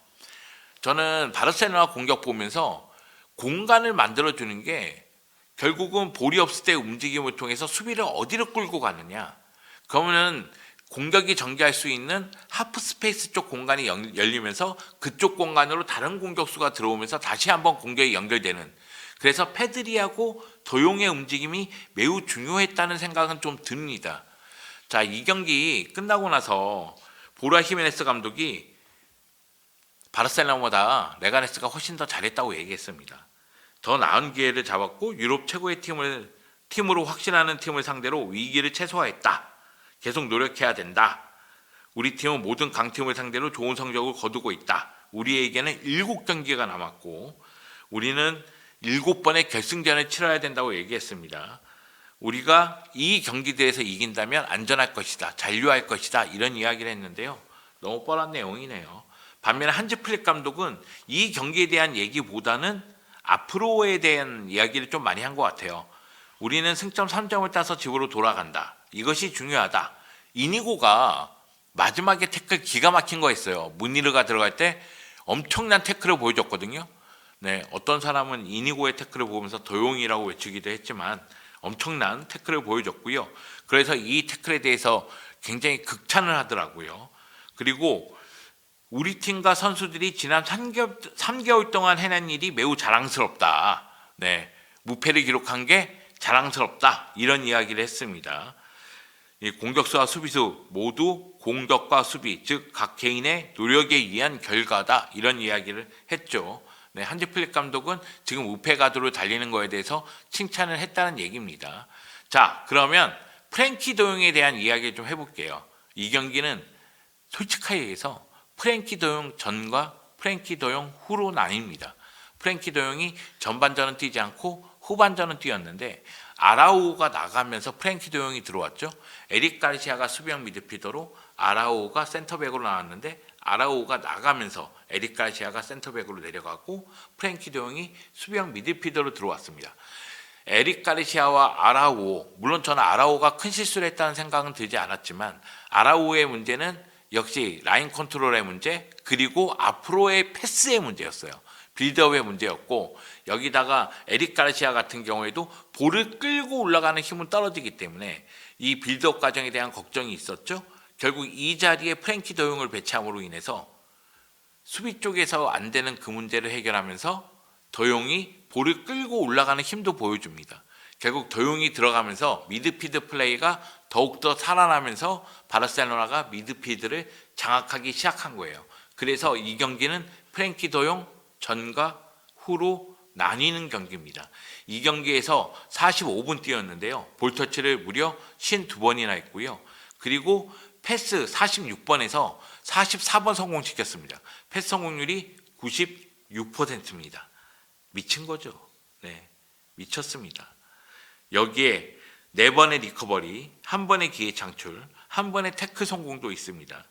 저는 바르셀로나 공격 보면서 공간을 만들어주는 게 결국은 볼이 없을 때 움직임을 통해서 수비를 어디로 끌고 가느냐. 그러면 공격이 전개할 수 있는 하프 스페이스 쪽 공간이 열리면서 그쪽 공간으로 다른 공격수가 들어오면서 다시 한번 공격이 연결되는, 그래서 페드리하고 도용의 움직임이 매우 중요했다는 생각은 좀 듭니다. 자, 이 경기 끝나고 나서 보라 히메네스 감독이 바르셀로나보다 레가네스가 훨씬 더 잘했다고 얘기했습니다. 더 나은 기회를 잡았고 유럽 최고의 팀으로 확신하는 팀을 상대로 위기를 최소화했다. 계속 노력해야 된다. 우리 팀은 모든 강팀을 상대로 좋은 성적을 거두고 있다. 우리에게는 7경기가 남았고 우리는 7번의 결승전을 치러야 된다고 얘기했습니다. 우리가 이 경기들에서 이긴다면 안전할 것이다. 잔류할 것이다. 이런 이야기를 했는데요. 너무 뻔한 내용이네요. 반면에 한지 플릭 감독은 이 경기에 대한 얘기보다는 앞으로에 대한 이야기를 좀 많이 한 것 같아요. 우리는 승점 3점을 따서 집으로 돌아간다. 이것이 중요하다. 이니고가 마지막에 태클 기가 막힌 거 했어요. 무니르가 들어갈 때 엄청난 태클을 보여줬거든요. 네, 어떤 사람은 이니고의 태클을 보면서 도용이라고 외치기도 했지만 엄청난 태클을 보여줬고요. 그래서 이 태클에 대해서 굉장히 극찬을 하더라고요. 그리고 우리 팀과 선수들이 지난 3개월 동안 해낸 일이 매우 자랑스럽다. 네, 무패를 기록한 게 자랑스럽다. 이런 이야기를 했습니다. 이 공격수와 수비수 모두 공격과 수비, 즉 각 개인의 노력에 의한 결과다. 이런 이야기를 했죠. 네, 한지 플릭 감독은 지금 우패 가도로 달리는 거에 대해서 칭찬을 했다는 얘기입니다. 자, 그러면 프랭키 도용에 대한 이야기를 좀 해볼게요. 이 경기는 솔직하게 얘기해서 프랭키 도용 전과 프랭키 도용 후로 나뉩니다. 프랭키 도용이 전반전은 뛰지 않고 후반전은 뛰었는데 아라우가 나가면서 프랭키 도용이 들어왔죠. 에릭 가르시아가 수비형 미드필더로 아라우가 센터백으로 나왔는데 아라우가 나가면서 에릭 가르시아가 센터백으로 내려가고 프랭키 도용이 수비형 미드필더로 들어왔습니다. 에릭 가르시아와 아라우, 물론 저는 아라우가 큰 실수를 했다는 생각은 들지 않았지만 아라우의 문제는 역시 라인 컨트롤의 문제, 그리고 앞으로의 패스의 문제였어요. 빌드업의 문제였고, 여기다가 에릭 가르시아 같은 경우에도 볼을 끌고 올라가는 힘은 떨어지기 때문에 이 빌드업 과정에 대한 걱정이 있었죠. 결국 이 자리에 프랭키 도용을 배치함으로 인해서 수비 쪽에서 안 되는 그 문제를 해결하면서 도용이 볼을 끌고 올라가는 힘도 보여줍니다. 결국 도용이 들어가면서 미드필드 플레이가 더욱더 살아나면서 바르셀로나가 미드필드를 장악하기 시작한 거예요. 그래서 이 경기는 프랭키 도용 전과 후로 나뉘는 경기입니다. 이 경기에서 45분 뛰었는데요. 볼터치를 무려 52번이나 했고요. 그리고 패스 46번에서 44번 성공시켰습니다. 패스 성공률이 96%입니다. 미친 거죠. 네, 미쳤습니다. 여기에 4번의 리커버리, 1번의 기회 창출, 1번의 태클 성공도 있습니다.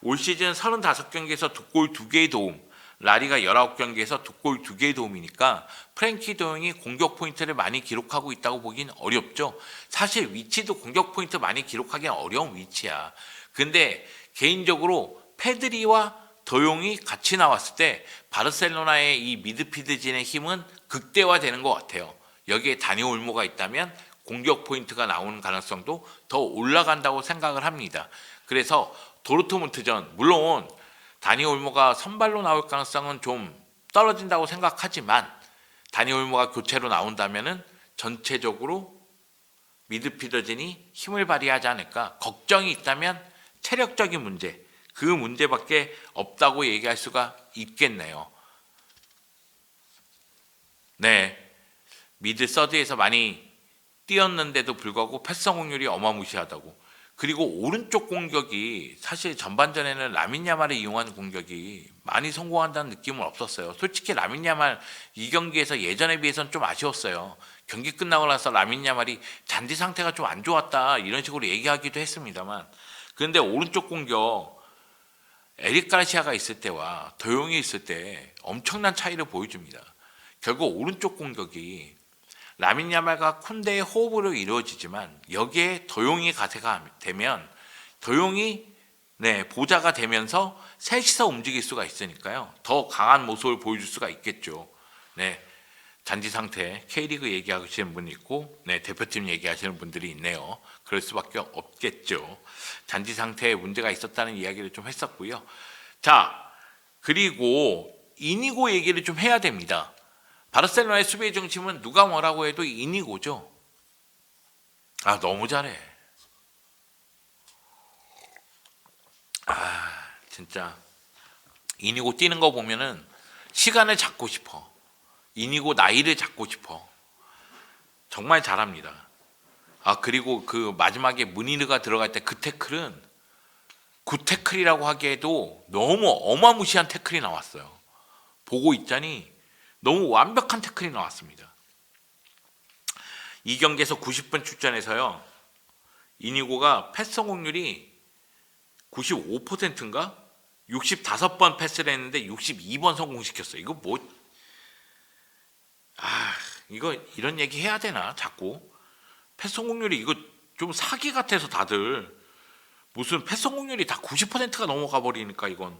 올 시즌 35경기에서 2골 2개의 도움, 라리가 19경기에서 2골 2개의 도움이니까 프랭키 도용이 공격 포인트를 많이 기록하고 있다고 보긴 어렵죠. 사실 위치도 공격 포인트 많이 기록하기는 어려운 위치야. 근데 개인적으로 페드리와 도용이 같이 나왔을 때 바르셀로나의 이 미드필드진의 힘은 극대화되는 것 같아요. 여기에 다니 올모가 있다면 공격 포인트가 나오는 가능성도 더 올라간다고 생각을 합니다. 그래서 도르트문트전, 물론 다니 올모가 선발로 나올 가능성은 좀 떨어진다고 생각하지만 다니 올모가 교체로 나온다면은 전체적으로 미드필더진이 힘을 발휘하지 않을까. 걱정이 있다면 체력적인 문제, 그 문제밖에 없다고 얘기할 수가 있겠네요. 네, 미드 서드에서 많이 뛰었는데도 불구하고 패스 성공률이 어마무시하다고. 그리고 오른쪽 공격이 사실 전반전에는 라민 야말을 이용한 공격이 많이 성공한다는 느낌은 없었어요. 솔직히 라민 야말 이 경기에서 예전에 비해서는 좀 아쉬웠어요. 경기 끝나고 나서 라민 야말이 잔디 상태가 좀 안 좋았다 이런 식으로 얘기하기도 했습니다만, 그런데 오른쪽 공격 에릭 가르시아가 있을 때와 도용이 있을 때 엄청난 차이를 보여줍니다. 결국 오른쪽 공격이 라민 야말과 쿤데의 호흡으로 이루어지지만 여기에 도용이 가세가 되면 도용이 보자가 되면서 셋이서 움직일 수가 있으니까요. 더 강한 모습을 보여줄 수가 있겠죠. 네, 잔디 상태 K리그 얘기하시는 분이 있고 대표팀 얘기하시는 분들이 있네요. 그럴 수밖에 없겠죠. 잔디 상태에 문제가 있었다는 이야기를 좀 했었고요. 자, 그리고 이니고 얘기를 좀 해야 됩니다. 바르셀로나의 수비의 중심은 누가 뭐라고 해도 이니고죠. 아, 너무 잘해. 아, 진짜 이니고 뛰는 거 보면은 시간을 잡고 싶어. 이니고 나이를 잡고 싶어. 정말 잘합니다. 아, 그리고 그 마지막에 무니르가 들어갈 때 그 태클은 굿태클이라고 하기에도 너무 어마무시한 태클이 나왔어요. 보고 있자니 너무 완벽한 태클이 나왔습니다. 이 경기에서 90분 출전해서요, 이니고가 패스 성공률이 95%인가? 65번 패스를 했는데 62번 성공시켰어요. 이거 뭐, 이거 이런 얘기 해야 되나 자꾸. 패스 성공률이 이거 좀 사기 같아서 다들 무슨 패스 성공률이 다 90%가 넘어가 버리니까 이건.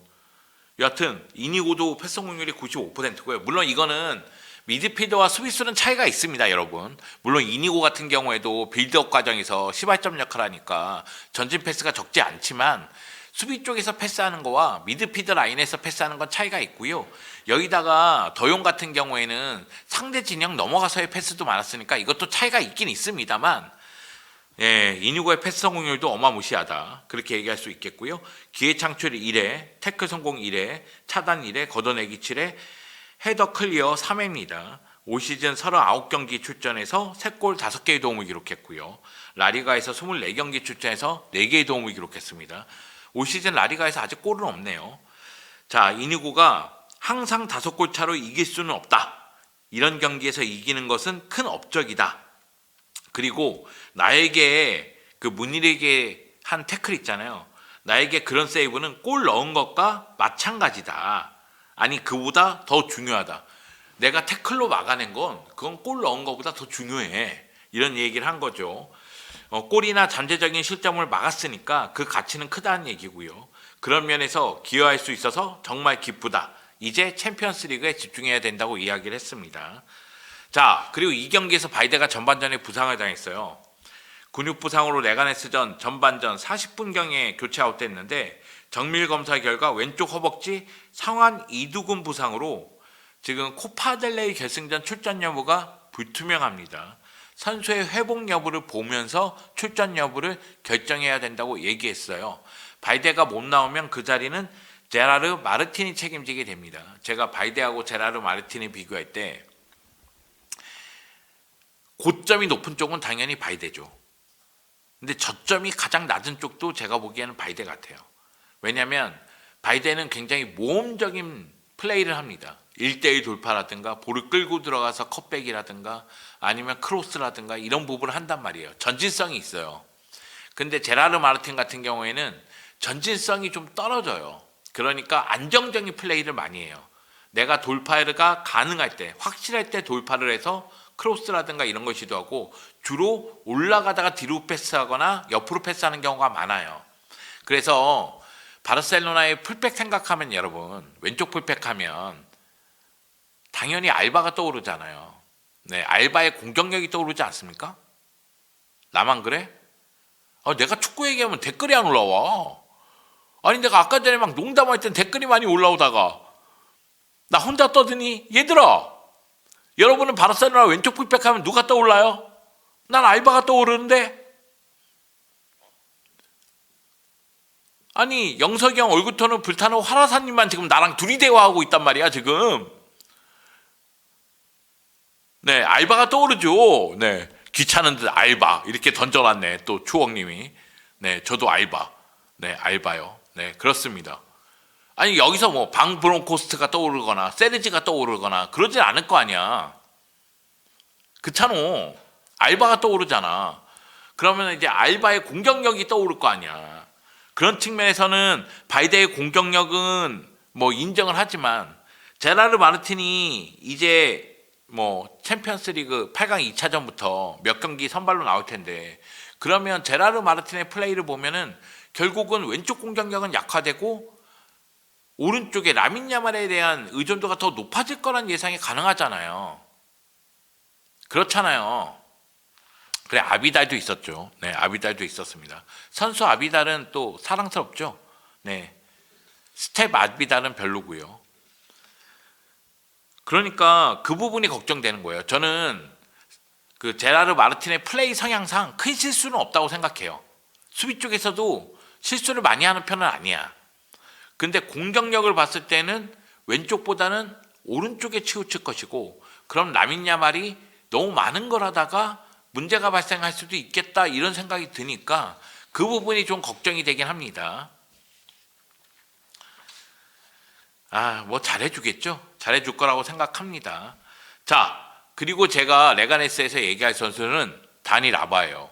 여하튼 이니고도 패스 성공률이 95%고요. 물론 이거는 미드필더와 수비수는 차이가 있습니다, 여러분. 물론 이니고 같은 경우에도 빌드업 과정에서 시발점 역할을 하니까 전진 패스가 적지 않지만 수비 쪽에서 패스하는 거와 미드필더 라인에서 패스하는 건 차이가 있고요. 여기다가 더용 같은 경우에는 상대 진영 넘어가서의 패스도 많았으니까 이것도 차이가 있긴 있습니다만, 이니고의 패스 성공률도 어마무시하다, 그렇게 얘기할 수 있겠고요. 기회 창출 1회, 태클 성공 1회, 차단 1회, 걷어내기 7회, 헤더 클리어 3회입니다. 올 시즌 39경기 출전해서 3골 5개의 도움을 기록했고요. 라리가에서 24경기 출전해서 4개의 도움을 기록했습니다. 올 시즌 라리가에서 아직 골은 없네요. 자, 이니고가 항상 5골 차로 이길 수는 없다. 이런 경기에서 이기는 것은 큰 업적이다. 그리고 나에게 그 문일에게 한 태클 있잖아요. 나에게 그런 세이브는 골 넣은 것과 마찬가지다. 아니, 그보다 더 중요하다. 내가 태클로 막아낸 건 그건 골 넣은 것보다 더 중요해. 이런 얘기를 한 거죠. 골이나 잠재적인 실점을 막았으니까 그 가치는 크다는 얘기고요. 그런 면에서 기여할 수 있어서 정말 기쁘다. 이제 챔피언스 리그에 집중해야 된다고 이야기를 했습니다. 자, 그리고 이 경기에서 바이데가 전반전에 부상을 당했어요. 근육 부상으로 레가네스전 전반전 40분경에 교체 아웃됐는데 정밀 검사 결과 왼쪽 허벅지 상완 이두근 부상으로 지금 코파델레이 결승전 출전 여부가 불투명합니다. 선수의 회복 여부를 보면서 출전 여부를 결정해야 된다고 얘기했어요. 바이데가 못 나오면 그 자리는 제라르 마르틴이 책임지게 됩니다. 제가 발데하고 제라르 마르틴을 비교할 때 고점이 높은 쪽은 당연히 발데죠. 근데 저점이 가장 낮은 쪽도 제가 보기에는 발데 같아요. 왜냐하면 발데는 굉장히 모험적인 플레이를 합니다. 1대1 돌파라든가 볼을 끌고 들어가서 컷백이라든가 아니면 크로스라든가 이런 부분을 한단 말이에요. 전진성이 있어요. 근데 제라르 마르틴 같은 경우에는 전진성이 좀 떨어져요. 그러니까 안정적인 플레이를 많이 해요. 내가 돌파가 가능할 때, 확실할 때 돌파를 해서 크로스라든가 이런 걸 시도하고 주로 올라가다가 뒤로 패스하거나 옆으로 패스하는 경우가 많아요. 그래서 바르셀로나의 풀백 생각하면 여러분, 왼쪽 풀백 하면 당연히 알바가 떠오르잖아요. 네, 알바의 공격력이 떠오르지 않습니까? 나만 그래? 내가 축구 얘기하면 댓글이 안 올라와. 아니 내가 아까 전에 막 농담할 땐 댓글이 많이 올라오다가 나 혼자 떠드니 얘들아, 여러분은 바르셀로나 왼쪽 풀백 하면 누가 떠올라요? 난 알바가 떠오르는데. 아니 영석이 형 얼굴 터는 불타는 화라사님만 지금 나랑 둘이 대화하고 있단 말이야 지금. 네, 알바가 떠오르죠. 네, 귀찮은 듯 알바 이렇게 던져놨네 또 추억님이. 네, 저도 알바. 네, 알바요. 네, 그렇습니다. 아니 여기서 뭐 방브론코스트가 떠오르거나 세르지가 떠오르거나 그러진 않을 거 아니야. 그렇잖아. 알바가 떠오르잖아. 그러면 이제 알바의 공격력이 떠오를 거 아니야. 그런 측면에서는 발데의 공격력은 뭐 인정을 하지만 제라르 마르틴이 이제 뭐 챔피언스리그 8강 2차전부터 몇 경기 선발로 나올 텐데, 그러면 제라르 마르틴의 플레이를 보면은 결국은 왼쪽 공격력은 약화되고 오른쪽에 라민 야말에 대한 의존도가 더 높아질 거란 예상이 가능하잖아요. 그렇잖아요. 그래, 아비달도 있었죠. 네, 아비달도 있었습니다. 선수 아비달은 또 사랑스럽죠. 네, 스텝 아비달은 별로고요. 그러니까 그 부분이 걱정되는 거예요. 저는 그 제라르 마르틴의 플레이 성향상 큰 실수는 없다고 생각해요. 수비 쪽에서도 실수를 많이 하는 편은 아니야. 근데 공격력을 봤을 때는 왼쪽보다는 오른쪽에 치우칠 것이고, 그럼 라민 야말이 너무 많은 걸 하다가 문제가 발생할 수도 있겠다 이런 생각이 드니까 그 부분이 좀 걱정이 되긴 합니다. 뭐 잘해주겠죠. 잘해줄 거라고 생각합니다. 자, 그리고 제가 레가네스에서 얘기할 선수는 다니 라바예요.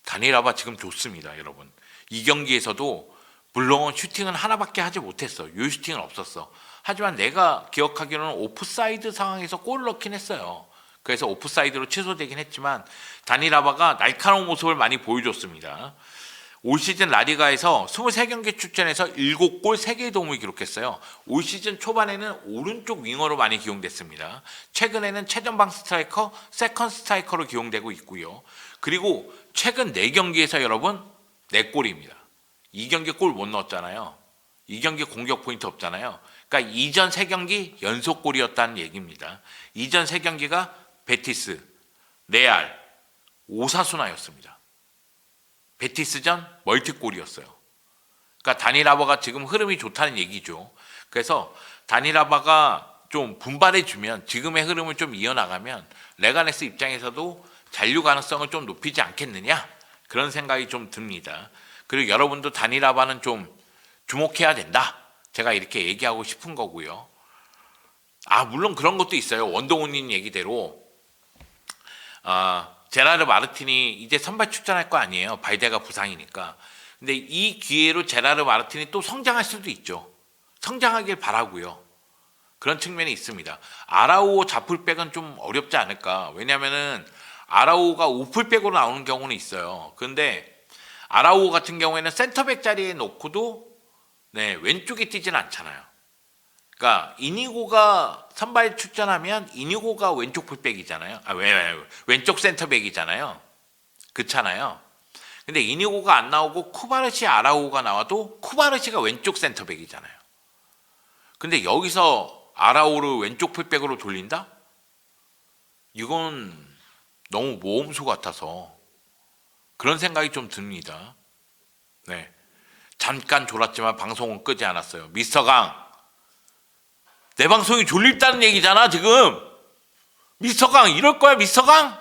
다니 라바 지금 좋습니다, 여러분. 이 경기에서도 물론 슈팅은 하나밖에 하지 못했어. 요 슈팅은 없었어. 하지만 내가 기억하기로는 오프사이드 상황에서 골을 넣긴 했어요. 그래서 오프사이드로 취소되긴 했지만 다니 라바가 날카로운 모습을 많이 보여줬습니다. 올 시즌 라리가에서 23경기 출전해서 7골 3개의 도움을 기록했어요. 올 시즌 초반에는 오른쪽 윙어로 많이 기용됐습니다. 최근에는 최전방 스트라이커, 세컨 스트라이커로 기용되고 있고요. 그리고 최근 4경기에서 여러분 4골입니다. 2경기 골 못 넣었잖아요. 2경기 공격 포인트 없잖아요. 그러니까 이전 3경기 연속골이었다는 얘기입니다. 이전 3경기가 베티스, 레알, 오사수나였습니다. 베티스전 멀티골이었어요. 그러니까 다니 라바가 지금 흐름이 좋다는 얘기죠. 그래서 다니 라바가 좀 분발해주면, 지금의 흐름을 좀 이어나가면 레가네스 입장에서도 잔류 가능성을 좀 높이지 않겠느냐, 그런 생각이 좀 듭니다. 그리고 여러분도 다니 라바는 좀 주목해야 된다, 제가 이렇게 얘기하고 싶은 거고요. 물론 그런 것도 있어요. 원동훈님 얘기대로 제라르 마르틴이 이제 선발 출전할 거 아니에요. 발데가 부상이니까. 근데 이 기회로 제라르 마르틴이 또 성장할 수도 있죠. 성장하길 바라고요. 그런 측면이 있습니다. 아라우오 좌풀백은 좀 어렵지 않을까. 왜냐면은 아라우오가 우풀백으로 나오는 경우는 있어요. 근데 아라우오 같은 경우에는 센터백 자리에 놓고도 왼쪽에 뛰지는 않잖아요. 그러니까 이니고가 선발 출전하면 이니고가 왼쪽 풀백이잖아요. 왼쪽 센터백이잖아요. 그렇잖아요. 근데 이니고가 안 나오고 쿠바르시 아라우오가 나와도 쿠바르시가 왼쪽 센터백이잖아요. 근데 여기서 아라우오를 왼쪽 풀백으로 돌린다? 이건 너무 모험수 같아서 그런 생각이 좀 듭니다. 네. 잠깐 졸았지만 방송은 끄지 않았어요. 미스터 강, 내 방송이 졸립다는 얘기잖아 지금. 미스터 강 이럴 거야 미스터 강?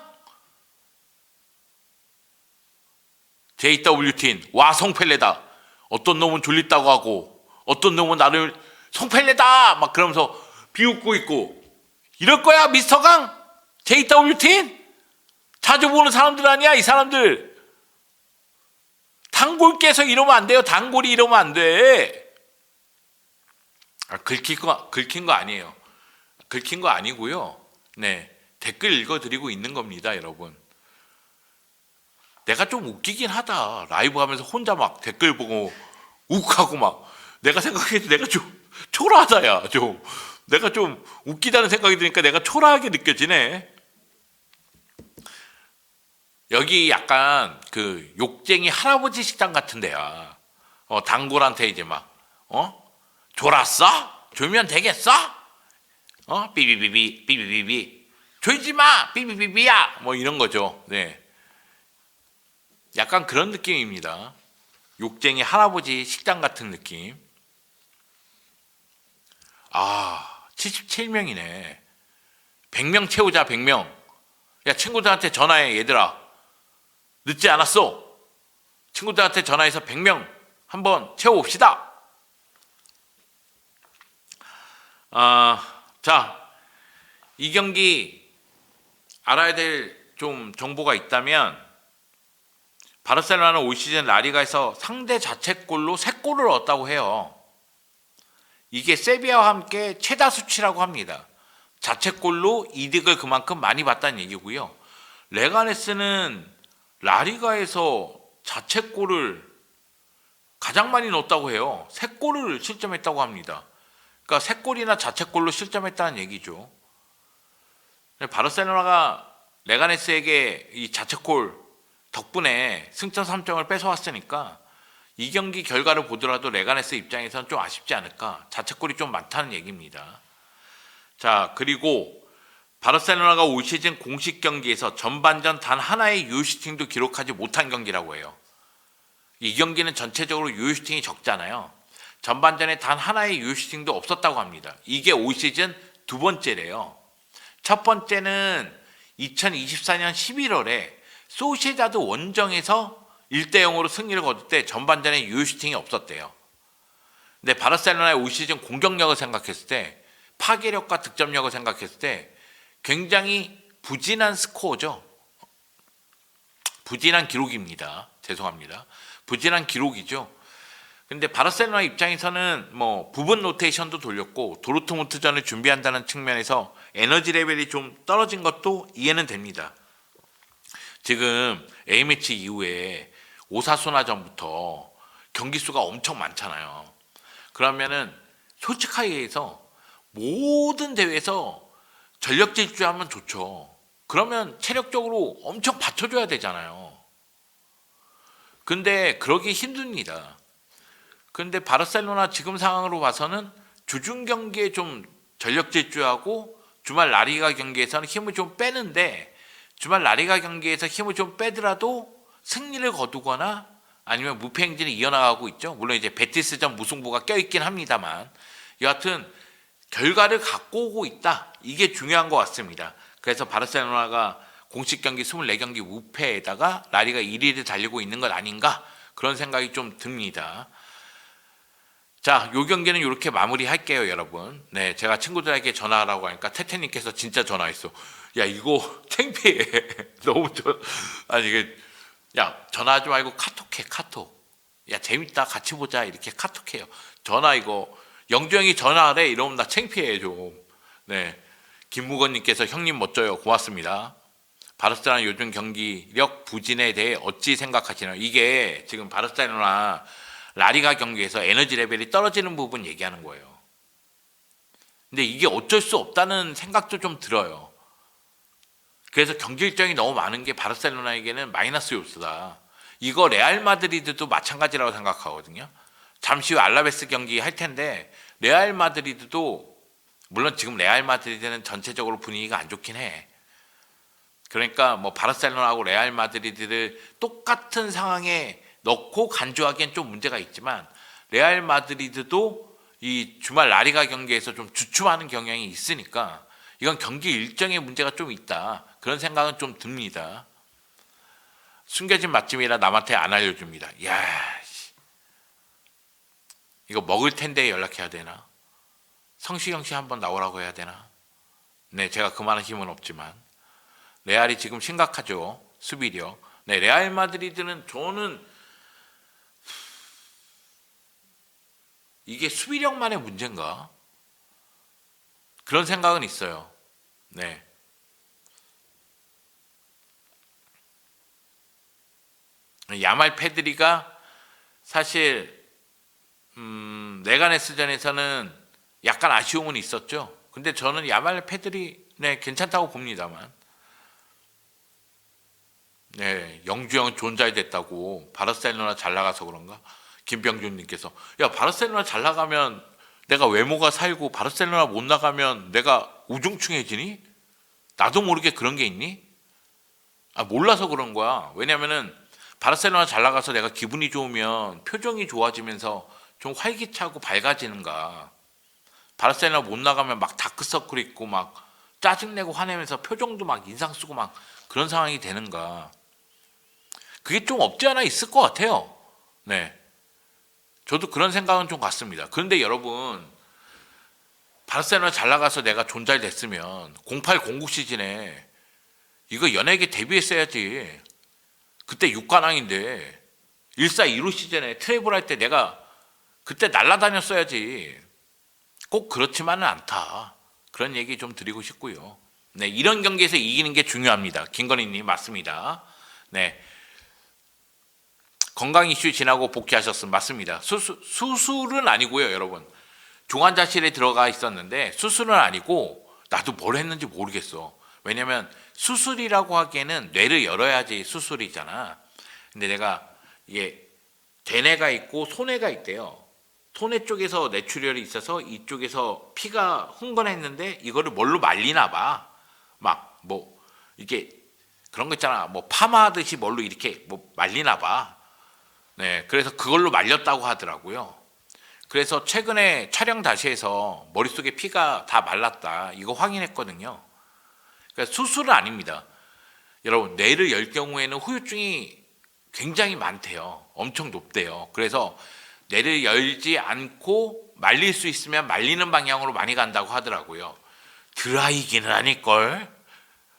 JWT인 와 송펠레다. 어떤 놈은 졸립다고 하고 어떤 놈은 나를 송펠레다 막 그러면서 비웃고 있고 이럴 거야 미스터 강? JWT인? 자주 보는 사람들 아니야 이 사람들. 단골 깨서 이러면 안 돼요. 단골이 이러면 안 돼. 긁힌 거 아니에요. 긁힌 거 아니고요. 네, 댓글 읽어드리고 있는 겁니다 여러분. 내가 좀 웃기긴 하다. 라이브 하면서 혼자 막 댓글 보고 욱하고 막 내가 생각해도 내가 좀 초라하다 야. 좀 내가 좀 웃기다는 생각이 드니까 내가 초라하게 느껴지네. 여기 약간 그 욕쟁이 할아버지 식당 같은 데야. 단골한테 이제 막 졸았어? 졸면 되겠어? 삐비비비 삐비비비 졸지 마 삐비비비야 뭐 이런 거죠. 네, 약간 그런 느낌입니다. 욕쟁이 할아버지 식당 같은 느낌. 77명이네. 100명 채우자 100명. 야 친구들한테 전화해 얘들아. 늦지 않았어. 친구들한테 전화해서 100명 한번 채워봅시다. 자, 이 경기 알아야 될 좀 정보가 있다면 바르셀로나는 올 시즌 라리가에서 상대 자책골로 3골을 얻었다고 해요. 이게 세비야와 함께 최다 수치라고 합니다. 자책골로 이득을 그만큼 많이 봤다는 얘기고요. 레가네스는 라리가에서 자책골을 가장 많이 넣었다고 해요. 3골을 실점했다고 합니다. 그러니까 3골이나 자책골로 실점했다는 얘기죠. 바르셀로나가 레가네스에게 이 자책골 덕분에 승점 3점을 뺏어왔으니까 이 경기 결과를 보더라도 레가네스 입장에서는 좀 아쉽지 않을까. 자책골이 좀 많다는 얘기입니다. 자, 그리고 바르셀로나가 올 시즌 공식 경기에서 전반전 단 하나의 유효슈팅도 기록하지 못한 경기라고 해요. 이 경기는 전체적으로 유효슈팅이 적잖아요. 전반전에 단 하나의 유효슈팅도 없었다고 합니다. 이게 올 시즌 2번째래요. 첫 번째는 2024년 11월에 소시에다드 원정에서 1대0으로 승리를 거둘 때 전반전에 유효슈팅이 없었대요. 근데 바르셀로나의 올 시즌 공격력을 생각했을 때, 파괴력과 득점력을 생각했을 때 굉장히 부진한 스코어죠. 부진한 기록입니다. 죄송합니다. 부진한 기록이죠. 근데 바르셀로나 입장에서는 뭐 부분 로테이션도 돌렸고 도르트문트전을 준비한다는 측면에서 에너지 레벨이 좀 떨어진 것도 이해는 됩니다. 지금 A매치 이후에 오사수나전부터 경기 수가 엄청 많잖아요. 그러면은 솔직하게 얘기해서 모든 대회에서 전력 질주하면 좋죠. 그러면 체력적으로 엄청 받쳐줘야 되잖아요. 근데 그러기 힘듭니다. 근데 바르셀로나 지금 상황으로 봐서는 주중 경기에 좀 전력 질주하고 주말 라리가 경기에서는 힘을 좀 빼는데, 주말 라리가 경기에서 힘을 좀 빼더라도 승리를 거두거나 아니면 무패 행진을 이어나가고 있죠. 물론 이제 베티스전 무승부가 껴있긴 합니다만 여하튼 결과를 갖고 오고 있다. 이게 중요한 것 같습니다. 그래서 바르셀로나가 공식 경기 24경기 무패에다가 라리가 1위를 달리고 있는 것 아닌가, 그런 생각이 좀 듭니다. 자, 요 경기는 이렇게 마무리할게요, 여러분. 네, 제가 친구들에게 전화하라고 하니까 태태님께서 진짜 전화했어. 야, 이거 창피해. 너무 아니 이게, 야, 전화하지 말고 카톡해, 카톡. 야, 재밌다, 같이 보자, 이렇게 카톡해요. 전화 이거 영주 형이 전화하래 이러면 나 창피해 좀. 네, 김무건님께서 형님 멋져요, 고맙습니다. 바르셀로나 요즘 경기력 부진에 대해 어찌 생각하시나요? 이게 지금 바르셀로나 라리가 경기에서 에너지 레벨이 떨어지는 부분 얘기하는 거예요. 근데 이게 어쩔 수 없다는 생각도 좀 들어요. 그래서 경기 일정이 너무 많은 게 바르셀로나에게는 마이너스 요소다. 이거 레알 마드리드도 마찬가지라고 생각하거든요. 잠시 후 알라베스 경기 할 텐데 레알 마드리드도, 물론 지금 레알 마드리드는 전체적으로 분위기가 안 좋긴 해. 그러니까 뭐 바르셀로나하고 레알 마드리드를 똑같은 상황에 넣고 간주하기엔 좀 문제가 있지만 레알 마드리드도 이 주말 라리가 경기에서 좀 주춤하는 경향이 있으니까 이건 경기 일정에 문제가 좀 있다. 그런 생각은 좀 듭니다. 숨겨진 맛집이라 남한테 안 알려줍니다. 야, 이거 먹을 텐데 연락해야 되나? 성시경 씨 한번 나오라고 해야 되나? 네, 제가 그만한 힘은 없지만 레알이 지금 심각하죠. 수비력. 네, 레알 마드리드는 저는 이게 수비력만의 문제인가? 그런 생각은 있어요. 네. 야말 페드리가 사실 레가네스전에서는 약간 아쉬움은 있었죠. 근데 저는 야말 페드리 네, 괜찮다고 봅니다만. 네, 영주형 존잘 됐다고 바르셀로나 잘 나가서 그런가? 김병준님께서 야 바르셀로나 잘 나가면 내가 외모가 살고 바르셀로나 못 나가면 내가 우중충해지니? 나도 모르게 그런 게 있니? 아 몰라서 그런 거야. 왜냐면은 바르셀로나 잘 나가서 내가 기분이 좋으면 표정이 좋아지면서 좀 활기차고 밝아지는가. 바르셀로나 못 나가면 막 다크서클 있고 막 짜증내고 화내면서 표정도 막 인상 쓰고 막 그런 상황이 되는가. 그게 좀 없지 않아 있을 것 같아요. 네. 저도 그런 생각은 좀 같습니다. 그런데 여러분, 바르셀로나 잘 나가서 내가 존잘 됐으면 0809 시즌에 이거 연예계 데뷔했어야지. 그때 6관왕인데 1415 시즌에 트래블 할 때 내가 그때 날아다녔어야지. 꼭 그렇지만은 않다. 그런 얘기 좀 드리고 싶고요. 네, 이런 경기에서 이기는 게 중요합니다. 김건희님 맞습니다. 네. 건강 이슈 지나고 복귀하셨음 맞습니다. 수술은 아니고요, 여러분. 중환자실에 들어가 있었는데 수술은 아니고 나도 뭘 했는지 모르겠어. 왜냐면 수술이라고 하기에는 뇌를 열어야지 수술이잖아. 근데 내가 이게 대뇌가 있고 소뇌가 있대요. 소뇌 쪽에서 뇌출혈이 있어서 이쪽에서 피가 흥건했는데 이거를 뭘로 말리나 봐. 막 뭐 이게 그런 거 있잖아. 뭐 파마하듯이 뭘로 이렇게 뭐 말리나 봐. 네, 그래서 그걸로 말렸다고 하더라고요. 그래서 최근에 촬영 다시 해서 머릿속에 피가 다 말랐다. 이거 확인했거든요. 그러니까 수술은 아닙니다. 여러분, 뇌를 열 경우에는 후유증이 굉장히 많대요. 엄청 높대요. 그래서 뇌를 열지 않고 말릴 수 있으면 말리는 방향으로 많이 간다고 하더라고요. 드라이기는 아닐걸?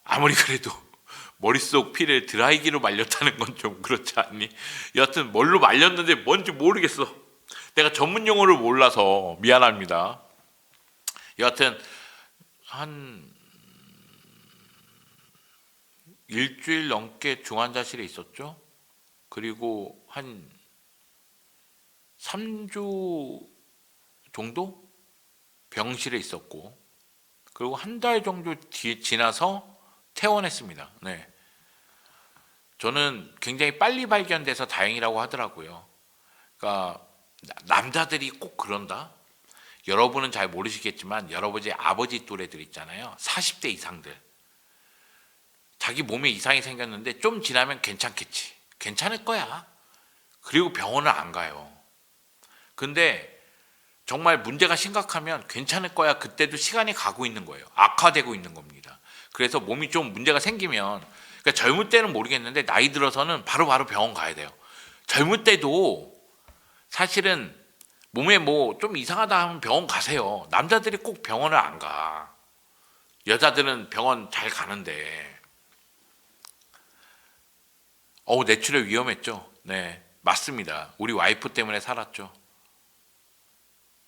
아무리 그래도 머릿속 피를 드라이기로 말렸다는 건 좀 그렇지 않니? 여하튼 뭘로 말렸는데 뭔지 모르겠어. 내가 전문 용어를 몰라서 미안합니다. 여하튼 한 일주일 넘게 중환자실에 있었죠. 그리고 한 3주 정도 병실에 있었고 그리고 한 달 정도 지나서 퇴원했습니다. 네. 저는 굉장히 빨리 발견돼서 다행이라고 하더라고요. 그러니까 남자들이 꼭 그런다? 여러분은 잘 모르시겠지만 여러분의 아버지 또래들 있잖아요. 40대 이상들. 자기 몸에 이상이 생겼는데 좀 지나면 괜찮겠지. 괜찮을 거야. 그리고 병원을 안 가요. 근데 정말 문제가 심각하면 괜찮을 거야. 그때도 시간이 가고 있는 거예요. 악화되고 있는 겁니다. 그래서 몸이 좀 문제가 생기면 그러니까 젊을 때는 모르겠는데 나이 들어서는 바로바로 병원 가야 돼요. 젊을 때도 사실은 몸에 뭐 좀 이상하다 하면 병원 가세요. 남자들이 꼭 병원을 안 가. 여자들은 병원 잘 가는데. 뇌출혈 위험했죠. 네, 맞습니다. 우리 와이프 때문에 살았죠.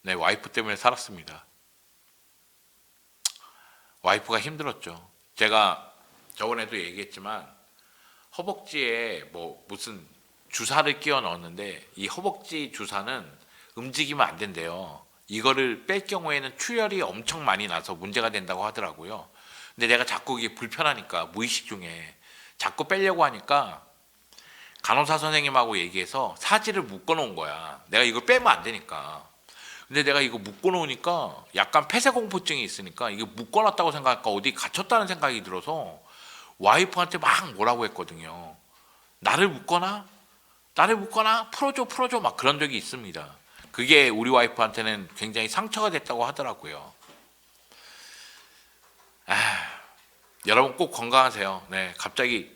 네, 와이프 때문에 살았습니다. 와이프가 힘들었죠. 제가 저번에도 얘기했지만 허벅지에 뭐 무슨 주사를 끼워 넣었는데 이 허벅지 주사는 움직이면 안 된대요. 이거를 뺄 경우에는 출혈이 엄청 많이 나서 문제가 된다고 하더라고요. 근데 내가 자꾸 이게 불편하니까 무의식 중에 자꾸 빼려고 하니까 간호사 선생님하고 얘기해서 사지를 묶어 놓은 거야. 내가 이걸 빼면 안 되니까. 근데 내가 이거 묶어 놓으니까 약간 폐쇄공포증이 있으니까 이게 묶어 놨다고 생각하니까 어디 갇혔다는 생각이 들어서 와이프한테 막 뭐라고 했거든요. 나를 묶거나 풀어줘 막 그런 적이 있습니다. 그게 우리 와이프한테는 굉장히 상처가 됐다고 하더라고요. 여러분 꼭 건강하세요. 네, 갑자기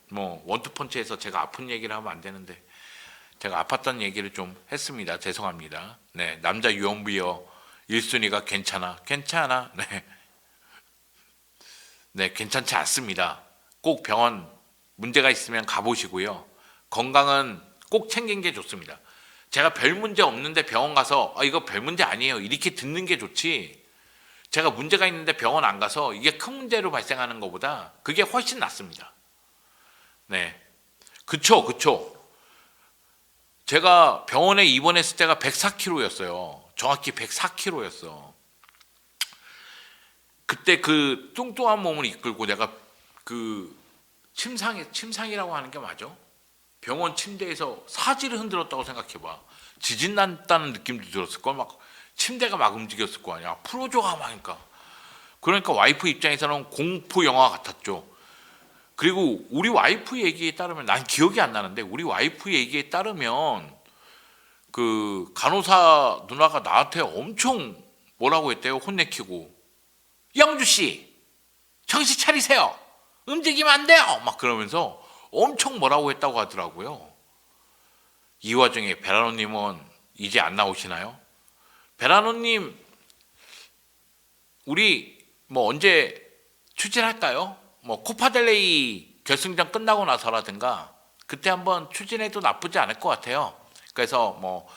뭐 원투펀치에서 제가 아픈 얘기를 하면 안 되는데 제가 아팠던 얘기를 좀 했습니다. 죄송합니다. 네, 남자 유언비어 1순위가 괜찮아. 네. 네, 괜찮지 않습니다. 꼭 병원 문제가 있으면 가보시고요. 건강은 꼭 챙긴 게 좋습니다. 제가 별 문제 없는데 병원 가서 이거 별 문제 아니에요 이렇게 듣는 게 좋지, 제가 문제가 있는데 병원 안 가서 이게 큰 문제로 발생하는 것보다 그게 훨씬 낫습니다. 네, 그쵸. 제가 병원에 입원했을 때가 104kg였어요. 정확히 104kg였어. 그때 그 뚱뚱한 몸을 이끌고 내가 그 침상이라고 하는 게 맞아? 병원 침대에서 사지를 흔들었다고 생각해봐. 지진 났다는 느낌도 들었을 걸. 막 침대가 막 움직였을 거 아니야. 풀어줘가 하니까. 그러니까 와이프 입장에서는 공포 영화 같았죠. 그리고 우리 와이프 얘기에 따르면, 난 기억이 안 나는데 우리 와이프 얘기에 따르면 그 간호사 누나가 나한테 엄청 뭐라고 했대요. 혼내키고, 영주 씨 정신 차리세요. 움직이면 안 돼요. 막 그러면서 엄청 뭐라고 했다고 하더라고요. 이 와중에 베라노님은 이제 안 나오시나요? 베라노님 우리 뭐 언제 추진할까요? 뭐 코파델레이 결승전 끝나고 나서라든가 그때 한번 추진해도 나쁘지 않을 것 같아요. 그래서 뭐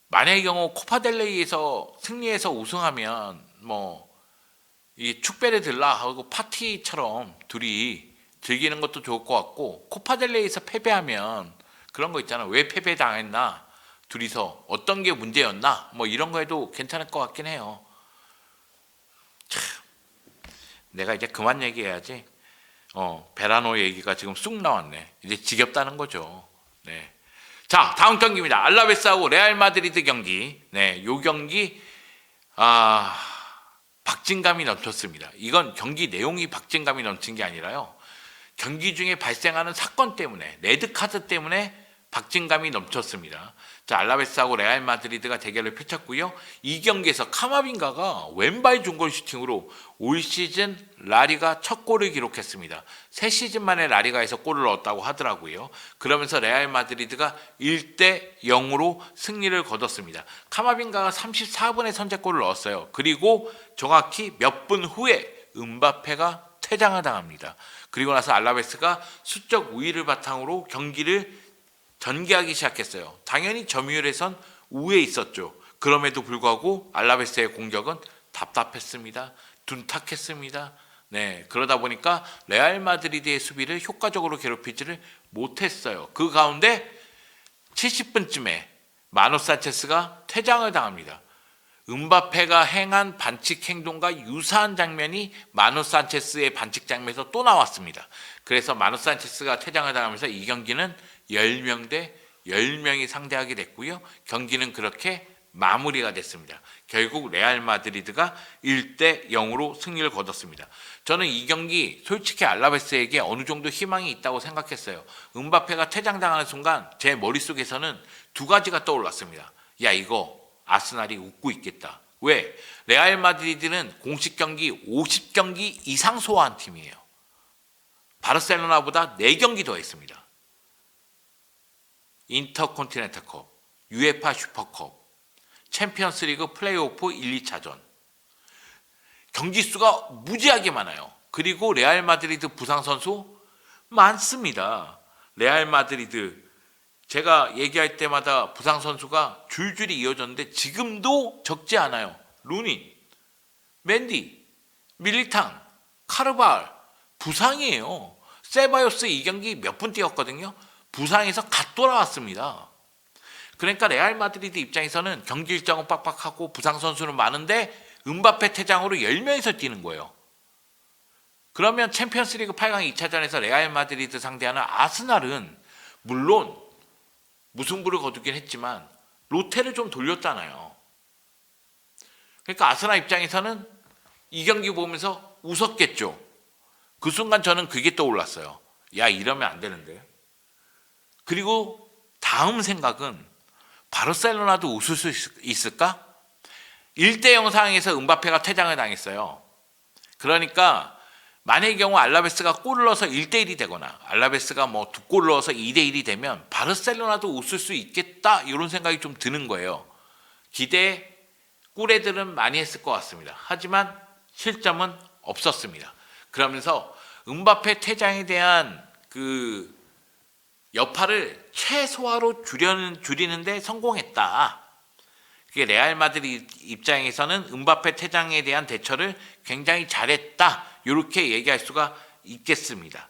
만약의 경우 코파델레이에서 승리해서 우승하면 뭐 이 축배를 들라 하고 파티처럼 둘이 즐기는 것도 좋을 것 같고, 코파델레이에서 패배하면 그런 거 있잖아. 왜 패배당했나? 둘이서 어떤 게 문제였나? 뭐 이런 거 해도 괜찮을 것 같긴 해요. 참, 내가 이제 그만 얘기해야지. 베라노 얘기가 지금 쑥 나왔네. 이제 지겹다는 거죠. 네. 자, 다음 경기입니다. 알라베스하고 레알 마드리드 경기. 네, 요 경기 박진감이 넘쳤습니다. 이건 경기 내용이 박진감이 넘친 게 아니라요, 경기 중에 발생하는 사건 때문에, 레드카드 때문에 박진감이 넘쳤습니다. 자, 알라베스하고 레알 마드리드가 대결을 펼쳤고요. 이 경기에서 카마빈가가 왼발 중거리 슈팅으로 올 시즌 라리가 첫 골을 기록했습니다. 3시즌 만에 라리가에서 골을 넣었다고 하더라고요. 그러면서 레알 마드리드가 1대0으로 승리를 거뒀습니다. 카마빈가가 34분에 선제골을 넣었어요. 그리고 정확히 몇 분 후에 음바페가 퇴장을 당합니다. 그리고 나서 알라베스가 수적 우위를 바탕으로 경기를 전개하기 시작했어요. 당연히 점유율에선 우위에 있었죠. 그럼에도 불구하고 알라베스의 공격은 답답했습니다. 둔탁했습니다. 네, 그러다 보니까 레알 마드리드의 수비를 효과적으로 괴롭히지를 못했어요. 그 가운데 70분쯤에 마노 산체스가 퇴장을 당합니다. 음바페가 행한 반칙 행동과 유사한 장면이 마노 산체스의 반칙 장면에서 또 나왔습니다. 그래서 마노 산체스가 퇴장을 당하면서 이 경기는 10명 대 10명이 상대하게 됐고요. 경기는 그렇게 마무리가 됐습니다. 결국 레알 마드리드가 1대0으로 승리를 거뒀습니다. 저는 이 경기 솔직히 알라베스에게 어느 정도 희망이 있다고 생각했어요. 음바페가 퇴장당하는 순간 제 머릿속에서는 두 가지가 떠올랐습니다. 야, 이거 아스날이 웃고 있겠다. 왜? 레알 마드리드는 공식 경기 50경기 이상 소화한 팀이에요. 바르셀로나보다 4경기 더 했습니다. 인터컨티넨탈컵, UEFA 슈퍼컵, 챔피언스리그 플레이오프 1, 2차전. 경기 수가 무지하게 많아요. 그리고 레알 마드리드 부상 선수 많습니다. 레알 마드리드 제가 얘기할 때마다 부상 선수가 줄줄이 이어졌는데 지금도 적지 않아요. 루닌, 맨디, 밀리탕, 카르발 부상이에요. 세바요스 이 경기 몇 분 뛰었거든요. 부상에서 갓 돌아왔습니다. 그러니까 레알 마드리드 입장에서는 경기 일정은 빡빡하고 부상 선수는 많은데 음바페 퇴장으로 10명이서 뛰는 거예요. 그러면 챔피언스리그 8강 2차전에서 레알 마드리드 상대하는 아스날은 물론 무승부를 거두긴 했지만 로테를 좀 돌렸잖아요. 그러니까 아스날 입장에서는 이 경기 보면서 웃었겠죠. 그 순간 저는 그게 떠올랐어요. 야, 이러면 안 되는데. 그리고 다음 생각은 바르셀로나도 웃을 수 있을까? 1대0 상황에서 음바페가 퇴장을 당했어요. 그러니까 만약의 경우 알라베스가 골을 넣어서 1대1이 되거나 알라베스가 뭐 2골을 넣어서 2대1이 되면 바르셀로나도 웃을 수 있겠다, 이런 생각이 좀 드는 거예요. 기대 꿀애들은 많이 했을 것 같습니다. 하지만 실점은 없었습니다. 그러면서 음바페 퇴장에 대한 그 여파를 최소화로 줄이는데 성공했다. 그게 레알 마드리드 입장에서는 음바페 퇴장에 대한 대처를 굉장히 잘했다, 이렇게 얘기할 수가 있겠습니다.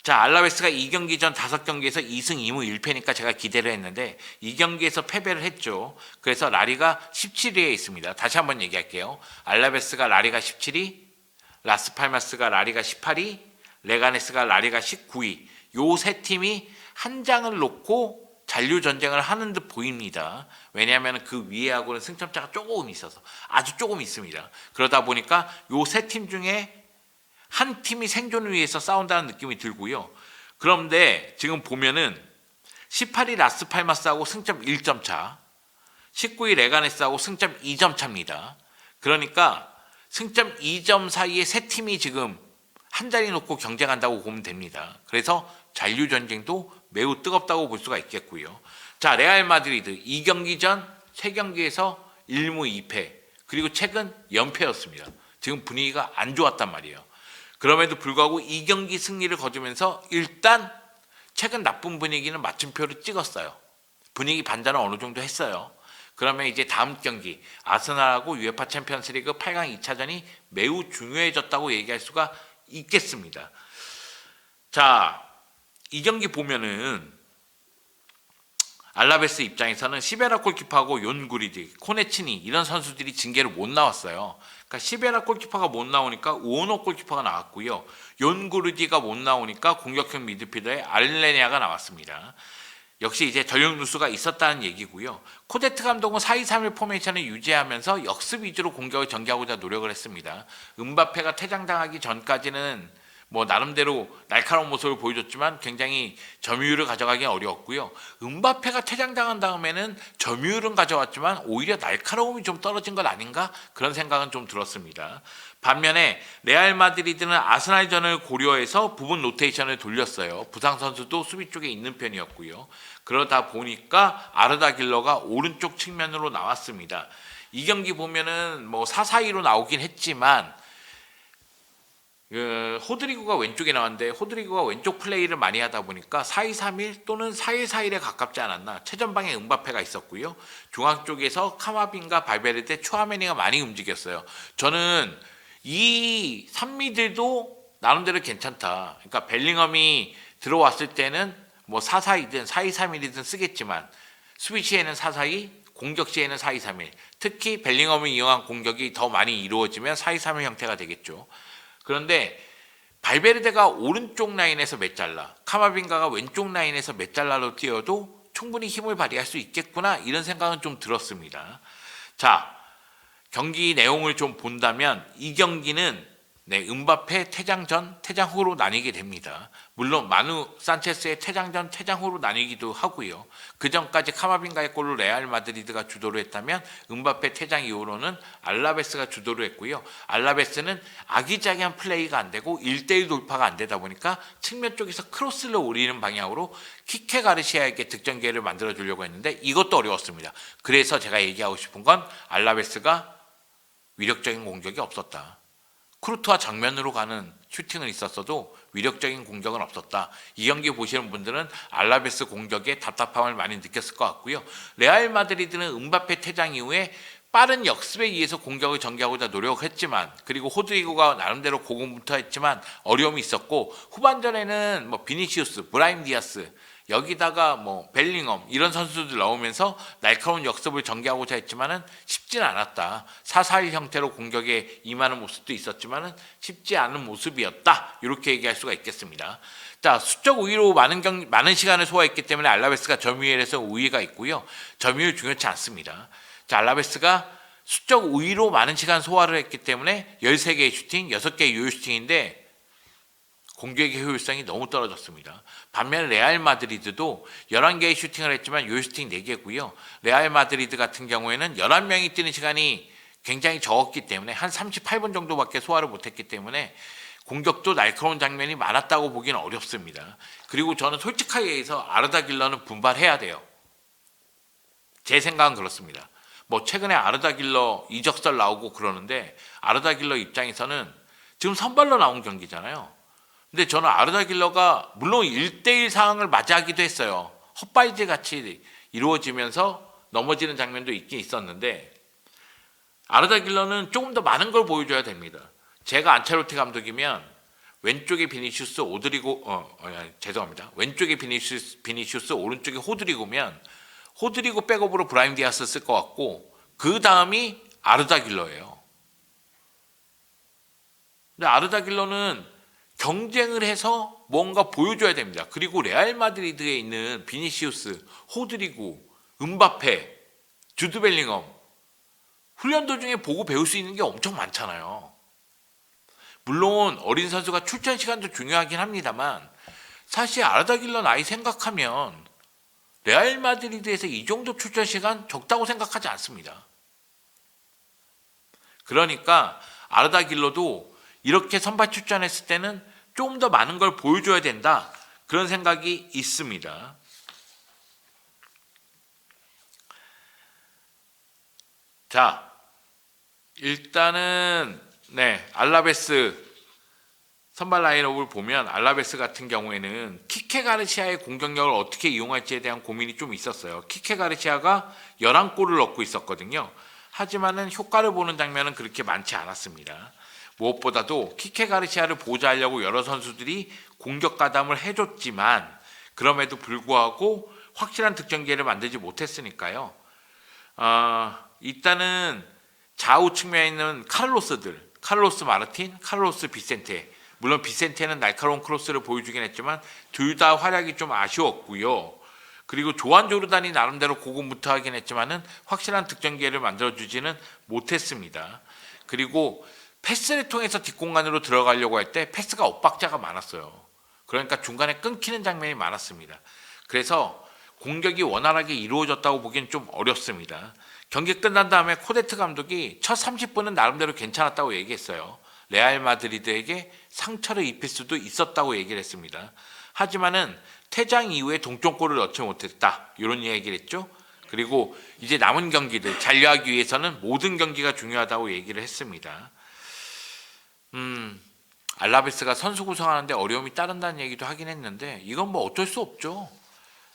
자, 알라베스가 2경기 전 5경기에서 2승 2무 1패니까 제가 기대를 했는데 2경기에서 패배를 했죠. 그래서 라리가 17위에 있습니다. 다시 한번 얘기할게요. 알라베스가 라리가 17위, 라스팔마스가 라리가 18위, 레가네스가 라리가 19위. 요 세 팀이 한 장을 놓고 잔류 전쟁을 하는 듯 보입니다. 왜냐하면 그 위에하고는 승점차가 조금 있어서, 아주 조금 있습니다. 그러다 보니까 요 세 팀 중에 한 팀이 생존을 위해서 싸운다는 느낌이 들고요. 그런데 지금 보면은 18위 라스팔마스하고 승점 1점 차, 19위 레가네스하고 승점 2점 차입니다. 그러니까 승점 2점 사이에 세 팀이 지금 한 자리 놓고 경쟁한다고 보면 됩니다. 그래서 잔류 전쟁도 매우 뜨겁다고 볼 수가 있겠고요. 자, 레알 마드리드 2경기 전 3경기에서 1무 2패, 그리고 최근 연패였습니다. 지금 분위기가 안 좋았단 말이에요. 그럼에도 불구하고 2경기 승리를 거두면서 일단 최근 나쁜 분위기는 마침표를 찍었어요. 분위기 반전은 어느 정도 했어요. 그러면 이제 다음 경기 아스날하고 UEFA 챔피언스리그 8강 2차전이 매우 중요해졌다고 얘기할 수가 있겠습니다. 자, 이 경기 보면은 알라베스 입장에서는 시베라 골키퍼하고 yon 구리디, 코네치니 이런 선수들이 징계를 못 나왔어요. 그러니까 시베라 골키퍼가 못 나오니까 우오노 골키퍼가 나왔고요. yon 구리디가 못 나오니까 공격형 미드필더의 알레니아가 나왔습니다. 역시 이제 전력 누수가 있었다는 얘기고요. 코데트 감독은 4-2-3-1 포메이션을 유지하면서 역습 위주로 공격을 전개하고자 노력을 했습니다. 음바페가 퇴장당하기 전까지는 뭐 나름대로 날카로운 모습을 보여줬지만 굉장히 점유율을 가져가기는 어려웠고요. 음바페가 퇴장당한 다음에는 점유율은 가져왔지만 오히려 날카로움이 좀 떨어진 것 아닌가, 그런 생각은 좀 들었습니다. 반면에 레알 마드리드는 아스날전을 고려해서 부분 로테이션을 돌렸어요. 부상 선수도 수비 쪽에 있는 편이었고요. 그러다 보니까 아르다 길러가 오른쪽 측면으로 나왔습니다. 이 경기 보면은 뭐 4-4-2로 나오긴 했지만 호드리고가 왼쪽에 나왔는데 호드리고가 왼쪽 플레이를 많이 하다 보니까 4-2-3-1 또는 4-1-4-1에 가깝지 않았나. 최전방에 음바페가 있었고요. 중앙 쪽에서 카마빈과 발베르데, 추아메니가 많이 움직였어요. 저는 이 산미들도 나름대로 괜찮다. 그러니까 벨링엄이 들어왔을 때는 뭐 4-4-2든 4-2-3-1이든 쓰겠지만 수비 시에는 4-4-2, 공격 시에는 4-2-3-1. 특히 벨링엄을 이용한 공격이 더 많이 이루어지면 4-2-3-1 형태가 되겠죠. 그런데 발베르데가 오른쪽 라인에서 메잘라, 카마빈가가 왼쪽 라인에서 메잘라로 뛰어도 충분히 힘을 발휘할 수 있겠구나, 이런 생각은 좀 들었습니다. 자, 경기 내용을 좀 본다면 이 경기는 음바페 퇴장 전, 퇴장 후로 나뉘게 됩니다. 물론 마누 산체스의 퇴장 전, 퇴장 후로 나뉘기도 하고요. 그 전까지 카마빈가의 골로 레알 마드리드가 주도를 했다면 음바페 퇴장 이후로는 알라베스가 주도를 했고요. 알라베스는 아기자기한 플레이가 안 되고 1대1 돌파가 안 되다 보니까 측면 쪽에서 크로스를 올리는 방향으로 키케 가르시아에게 득점 기회를 만들어 주려고 했는데 이것도 어려웠습니다. 그래서 제가 얘기하고 싶은 건 알라베스가 위력적인 공격이 없었다. 크루트와 정면으로 가는 슈팅은 있었어도 위력적인 공격은 없었다. 이 경기 보시는 분들은 알라베스 공격에 답답함을 많이 느꼈을 것 같고요. 레알 마드리드는 음바페 퇴장 이후에 빠른 역습에 의해서 공격을 전개하고자 노력했지만, 그리고 호드리고가 나름대로 고군분투했지만 어려움이 있었고, 후반전에는 뭐 비니시우스, 브라임 디아스, 여기다가 뭐 벨링엄 이런 선수들 넣으면서 날카로운 역습을 전개하고자 했지만은 쉽지는 않았다. 4-4-1 형태로 공격에 임하는 모습도 있었지만은 쉽지 않은 모습이었다. 이렇게 얘기할 수가 있겠습니다. 자, 수적 우위로 많은 시간을 소화했기 때문에 알라베스가 점유율에서 우위가 있고요. 점유율 중요치 않습니다. 자, 알라베스가 수적 우위로 많은 시간 소화를 했기 때문에 13개의 슈팅, 6개의 유효 슈팅인데 공격의 효율성이 너무 떨어졌습니다. 반면 레알 마드리드도 11개의 슈팅을 했지만 요 슈팅 4개고요. 레알 마드리드 같은 경우에는 11명이 뛰는 시간이 굉장히 적었기 때문에 한 38분 정도밖에 소화를 못했기 때문에 공격도 날카로운 장면이 많았다고 보기는 어렵습니다. 그리고 저는 솔직하게 얘기해서 아르다 길러는 분발해야 돼요. 제 생각은 그렇습니다. 뭐 최근에 아르다 길러 이적설 나오고 그러는데 아르다 길러 입장에서는 지금 선발로 나온 경기잖아요. 근데 저는 아르다 길러가 물론 1대1 상황을 맞이하기도 했어요. 헛바이즈 같이 이루어지면서 넘어지는 장면도 있긴 있었는데 아르다 길러는 조금 더 많은 걸 보여줘야 됩니다. 제가 안첼로티 감독이면 왼쪽에 비니시우스 죄송합니다. 왼쪽에 비니시우스 오른쪽에 호드리고면 호드리고 백업으로 브라임 디아스 쓸 것 같고 그 다음이 아르다 길러예요. 근데 아르다 길러는 경쟁을 해서 뭔가 보여줘야 됩니다. 그리고 레알 마드리드에 있는 비니시우스, 호드리고, 음바페, 주드 벨링엄 훈련 도중에 보고 배울 수 있는 게 엄청 많잖아요. 물론 어린 선수가 출전 시간도 중요하긴 합니다만 사실 아르다 길러 나이 생각하면 레알 마드리드에서 이 정도 출전 시간 적다고 생각하지 않습니다. 그러니까 아르다 길러도 이렇게 선발 출전했을 때는 좀 더 많은 걸 보여줘야 된다. 그런 생각이 있습니다. 자, 일단은 알라베스 선발 라인업을 보면 알라베스 같은 경우에는 키케 가르시아의 공격력을 어떻게 이용할지에 대한 고민이 좀 있었어요. 키케 가르시아가 11골을 넣고 있었거든요. 하지만은 효과를 보는 장면은 그렇게 많지 않았습니다. 무엇보다도 키케 가르시아를 보좌하려고 여러 선수들이 공격 가담을 해줬지만 그럼에도 불구하고 확실한 득점 기회를 만들지 못했으니까요. 일단은 좌우 측면에 있는 카를로스 마르틴, 카를로스 비센테, 물론 비센테는 날카로운 크로스를 보여주긴 했지만 둘 다 활약이 좀 아쉬웠고요. 그리고 조한 조르단이 나름대로 고군분투하긴 했지만은 확실한 득점 기회를 만들어주지는 못했습니다. 그리고 패스를 통해서 뒷공간으로 들어가려고 할 때 패스가 엇박자가 많았어요. 그러니까 중간에 끊기는 장면이 많았습니다. 그래서 공격이 원활하게 이루어졌다고 보기엔 좀 어렵습니다. 경기 끝난 다음에 코데트 감독이 첫 30분은 나름대로 괜찮았다고 얘기했어요. 레알 마드리드에게 상처를 입힐 수도 있었다고 얘기를 했습니다. 하지만은 퇴장 이후에 동점골을 넣지 못했다. 이런 얘기를 했죠. 그리고 이제 남은 경기들 잔류하기 위해서는 모든 경기가 중요하다고 얘기를 했습니다. 알라베스가 선수 구성하는데 어려움이 따른다는 얘기도 하긴 했는데 이건 뭐 어쩔 수 없죠.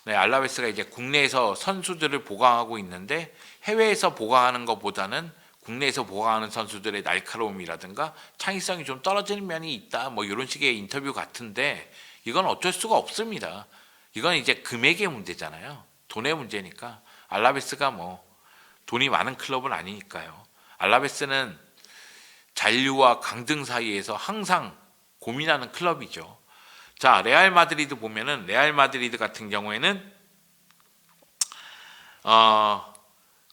알라베스가 이제 국내에서 선수들을 보강하고 있는데 해외에서 보강하는 것보다는 국내에서 보강하는 선수들의 날카로움이라든가 창의성이 좀 떨어지는 면이 있다. 뭐 이런 식의 인터뷰 같은데 이건 어쩔 수가 없습니다. 이건 이제 금액의 문제잖아요. 돈의 문제니까. 알라베스가 뭐 돈이 많은 클럽은 아니니까요. 알라베스는 잔류와 강등 사이에서 항상 고민하는 클럽이죠. 자, 레알 마드리드 보면은 레알 마드리드 같은 경우에는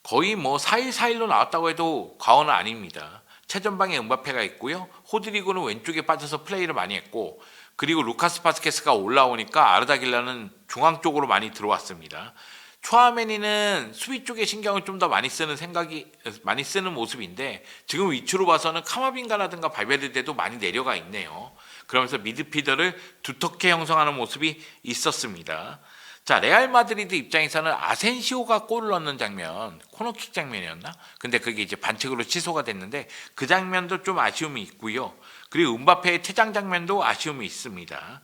거의 뭐 4-1-4-1로 나왔다고 해도 과언은 아닙니다. 최전방에 음바페가 있고요. 호드리고는 왼쪽에 빠져서 플레이를 많이 했고 그리고 루카스 바스케스가 올라오니까 아르다 길러는 중앙 쪽으로 많이 들어왔습니다. 초아메니는 수비 쪽에 신경을 좀 더 많이 쓰는 모습인데 지금 위치로 봐서는 카마빈가라든가 발베르데도 많이 내려가 있네요. 그러면서 미드필더를 두텁게 형성하는 모습이 있었습니다. 자, 레알 마드리드 입장에서는 아센시오가 골을 넣는 장면, 코너킥 장면이었나? 근데 그게 이제 반칙으로 취소가 됐는데 그 장면도 좀 아쉬움이 있고요. 그리고 음바페의 퇴장 장면도 아쉬움이 있습니다.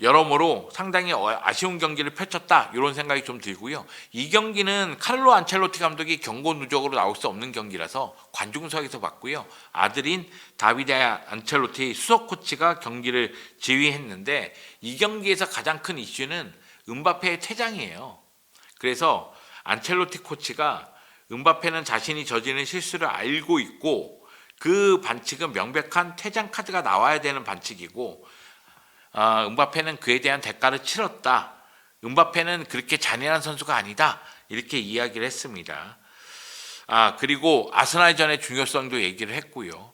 여러모로 상당히 아쉬운 경기를 펼쳤다 이런 생각이 좀 들고요. 이 경기는 카를로 안첼로티 감독이 경고 누적으로 나올 수 없는 경기라서 관중석에서 봤고요. 아들인 다비데 안첼로티 수석 코치가 경기를 지휘했는데 이 경기에서 가장 큰 이슈는 음바페의 퇴장이에요. 그래서 안첼로티 코치가 음바페는 자신이 저지른 실수를 알고 있고 그 반칙은 명백한 퇴장 카드가 나와야 되는 반칙이고 음바페는 그에 대한 대가를 치렀다. 음바페는 그렇게 잔인한 선수가 아니다. 이렇게 이야기를 했습니다. 그리고 아스날전의 중요성도 얘기를 했고요.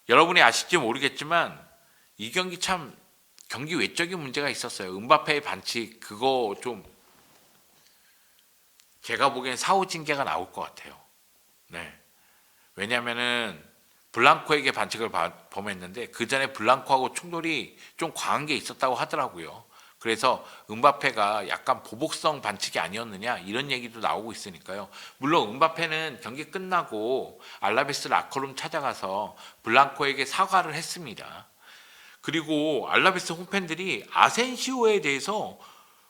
여러분이 아실지 모르겠지만 이 경기 참 경기 외적인 문제가 있었어요. 음바페의 반칙 그거 좀 제가 보기엔 사후 징계가 나올 것 같아요. 네. 왜냐면은 블랑코에게 반칙을 범했는데 그 전에 블랑코하고 충돌이 좀 과한 게 있었다고 하더라고요. 그래서 음바페가 약간 보복성 반칙이 아니었느냐 이런 얘기도 나오고 있으니까요. 물론 음바페는 경기 끝나고 알라베스 라커룸 찾아가서 블랑코에게 사과를 했습니다. 그리고 알라베스 홈팬들이 아센시오에 대해서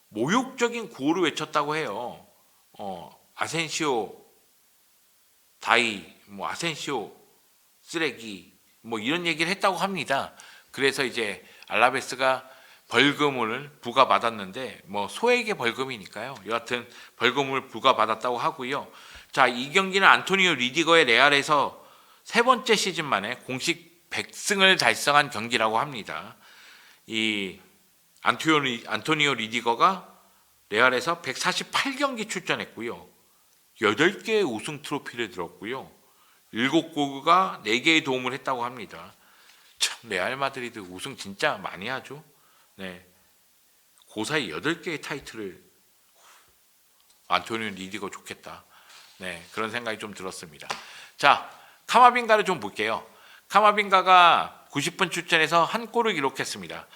모욕적인 구호를 외쳤다고 해요. 아센시오 다이, 뭐 아센시오 쓰레기, 뭐 이런 얘기를 했다고 합니다. 그래서 이제 알라베스가 벌금을 부과받았는데 뭐 소액의 벌금이니까요. 여하튼 벌금을 부과받았다고 하고요. 자, 이 경기는 안토니오 리디거의 레알에서 세 번째 시즌 만에 공식 100승을 달성한 경기라고 합니다. 이 안토니오 리디거가 레알에서 148경기 출전했고요. 8개의 우승 트로피를 들었고요. 7골과 4개의 도움을 했다고 합니다. 참 레알 마드리드 우승 진짜 많이 하죠. 네. 고사의 8개의 타이틀을 안토니오 리디거 좋겠다. 네, 그런 생각이 좀 들었습니다. 자, 카마빈가를 좀 볼게요. 카마빈가가 90분 출전해서 한 골을 기록했습니다.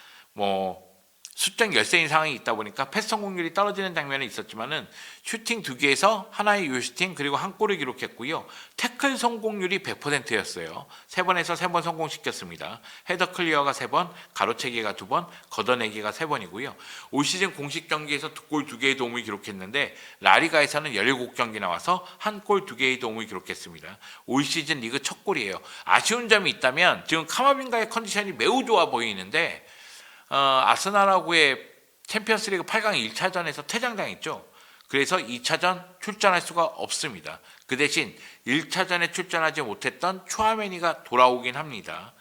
수적 열세인 상황이 있다 보니까 패스 성공률이 떨어지는 장면이 있었지만은 슈팅 2개에서 하나의 유슈팅 그리고 한 골을 기록했고요. 태클 성공률이 100%였어요. 3번에서 3번 성공시켰습니다. 헤더 클리어가 3번, 가로채기가 2번, 걷어내기가 3번이고요. 올 시즌 공식 경기에서 2골 2개의 도움을 기록했는데 라리가에서는 17경기 나와서 한 골 2개의 도움을 기록했습니다. 올 시즌 리그 첫 골이에요. 아쉬운 점이 있다면 지금 카마빈가의 컨디션이 매우 좋아 보이는데 아스날하고의 챔피언스리그 8강 1차전에서 퇴장당했죠. 그래서 2차전 출전할 수가 없습니다. 그 대신 1차전에 출전하지 못했던 추아메니가 돌아오긴 합니다.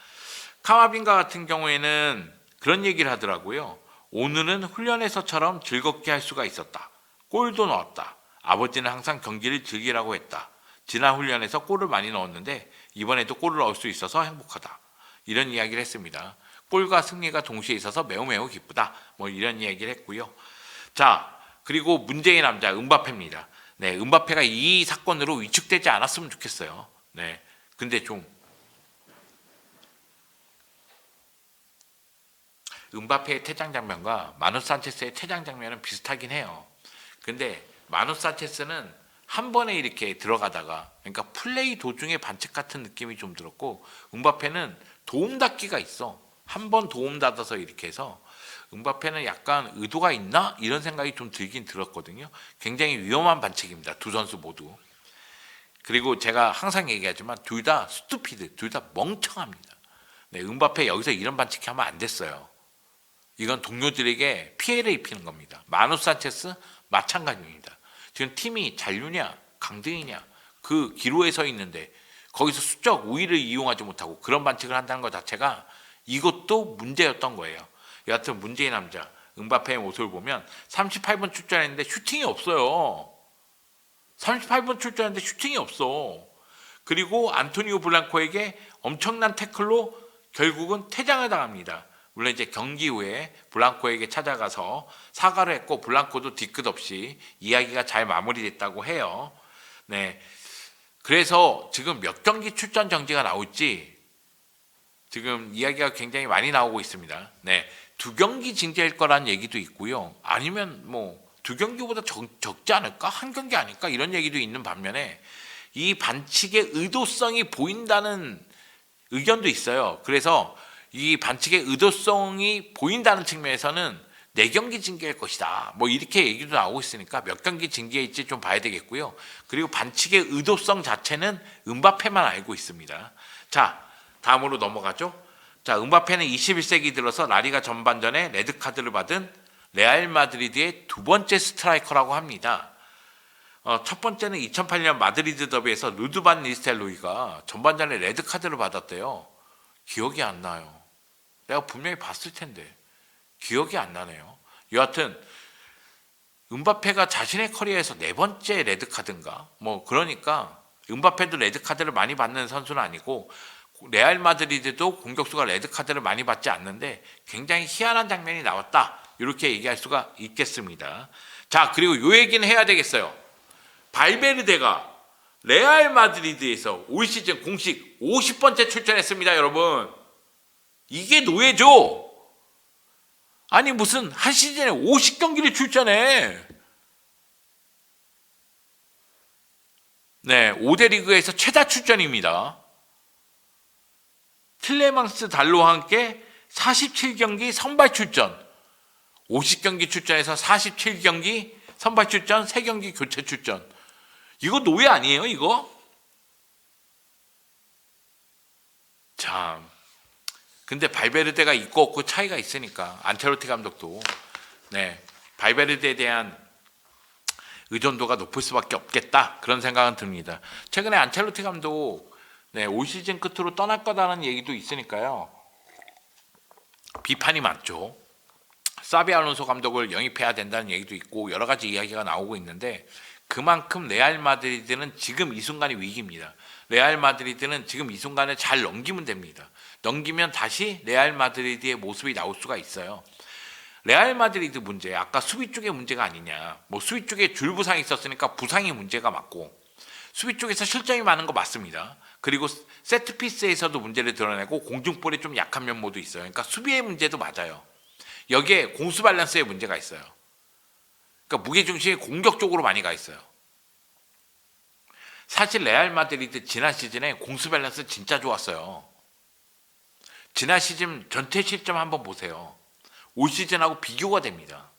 카마빈가 같은 경우에는 그런 얘기를 하더라고요. 오늘은 훈련에서처럼 즐겁게 할 수가 있었다. 골도 넣었다. 아버지는 항상 경기를 즐기라고 했다. 지난 훈련에서 골을 많이 넣었는데 이번에도 골을 넣을 수 있어서 행복하다. 이런 이야기를 했습니다. 골과 승리가 동시에 있어서 매우 기쁘다. 뭐 이런 이야기를 했고요. 자, 그리고 문제의 남자 음바페입니다. 네, 음바페가 이 사건으로 위축되지 않았으면 좋겠어요. 네, 근데 좀 음바페의 퇴장 장면과 마누 산체스의 퇴장 장면은 비슷하긴 해요. 근데 마누 산체스는 한 번에 이렇게 들어가다가 그러니까 플레이 도중에 반칙 같은 느낌이 좀 들었고 음바페는 도움닫기가 있어. 한 번 도움닫아서 이렇게 해서 음바페는 약간 의도가 있나? 이런 생각이 좀 들긴 들었거든요. 굉장히 위험한 반칙입니다. 두 선수 모두. 그리고 제가 항상 얘기하지만 둘 다 스투피드, 둘 다 멍청합니다. 네, 음바페 여기서 이런 반칙하면 안 됐어요. 이건 동료들에게 피해를 입히는 겁니다. 마누 산체스 마찬가지입니다. 지금 팀이 잔류냐 강등이냐 그 기로에 서 있는데 거기서 수적 우위를 이용하지 못하고 그런 반칙을 한다는 것 자체가 이것도 문제였던 거예요. 여하튼 문제의 남자 음바페의 모습을 보면 38분 출전했는데 슈팅이 없어요. 38분 출전했는데 슈팅이 없어. 그리고 안토니오 블랑코에게 엄청난 태클로 결국은 퇴장을 당합니다. 물론 이제 경기 후에 블랑코에게 찾아가서 사과를 했고 블랑코도 뒤끝 없이 이야기가 잘 마무리됐다고 해요. 네, 그래서 지금 몇 경기 출전 정지가 나올지 지금 이야기가 굉장히 많이 나오고 있습니다. 네, 2경기 징계일 거란 얘기도 있고요. 아니면 2경기보다 적지 않을까? 한 경기 아닐까? 이런 얘기도 있는 반면에 이 반칙의 의도성이 보인다는 의견도 있어요. 그래서 이 반칙의 의도성이 보인다는 측면에서는 4경기 징계일 것이다. 뭐 이렇게 얘기도 나오고 있으니까 몇 경기 징계일지 좀 봐야 되겠고요. 그리고 반칙의 의도성 자체는 음바페만 알고 있습니다. 자, 다음으로 넘어가죠. 자, 음바페는 21세기 들어서 라리가 전반전에 레드카드를 받은 레알 마드리드의 두 번째 스트라이커라고 합니다. 첫 번째는 2008년 마드리드 더비에서 루드 반 니스텔로이가 전반전에 레드카드를 받았대요. 기억이 안 나요. 내가 분명히 봤을 텐데 기억이 안 나네요. 여하튼 음바페가 자신의 커리어에서 4번째 레드카드인가? 그러니까 음바페도 레드카드를 많이 받는 선수는 아니고 레알 마드리드도 공격수가 레드카드를 많이 받지 않는데 굉장히 희한한 장면이 나왔다. 이렇게 얘기할 수가 있겠습니다. 자, 그리고 요 얘기는 해야 되겠어요. 발베르데가 레알 마드리드에서 올 시즌 공식 50번째 출전했습니다, 여러분. 이게 노예죠. 아니 무슨 한 시즌에 50경기를 출전해. 네, 5대 리그에서 최다 출전입니다. 틸레망스 달로와 함께 47경기 선발 출전, 50경기 출전해서 47경기 선발 출전, 3경기 교체 출전. 이거 노예 아니에요, 이거? 참. 근데 발베르데가 있고 없고 차이가 있으니까 안첼로티 감독도 발베르데에 대한 의존도가 높을 수밖에 없겠다, 그런 생각은 듭니다. 최근에 안첼로티 감독 올 시즌 끝으로 떠날 거다라는 얘기도 있으니까요. 비판이 많죠. 사비 알론소 감독을 영입해야 된다는 얘기도 있고 여러 가지 이야기가 나오고 있는데 그만큼 레알 마드리드는 지금 이 순간이 위기입니다. 레알 마드리드는 지금 이 순간을 잘 넘기면 됩니다. 넘기면 다시 레알 마드리드의 모습이 나올 수가 있어요. 레알 마드리드 문제, 아까 수비 쪽의 문제가 아니냐. 뭐 수비 쪽에 줄 부상이 있었으니까 부상이 문제가 맞고 수비 쪽에서 실점이 많은 거 맞습니다. 그리고 세트피스에서도 문제를 드러내고 공중볼이 좀 약한 면모도 있어요. 그러니까 수비의 문제도 맞아요. 여기에 공수 밸런스의 문제가 있어요. 그러니까 무게중심이 공격 쪽으로 많이 가 있어요. 사실 레알 마드리드 지난 시즌에 공수 밸런스 진짜 좋았어요. 지난 시즌 전체 실점 한번 보세요. 올 시즌하고 비교가 됩니다.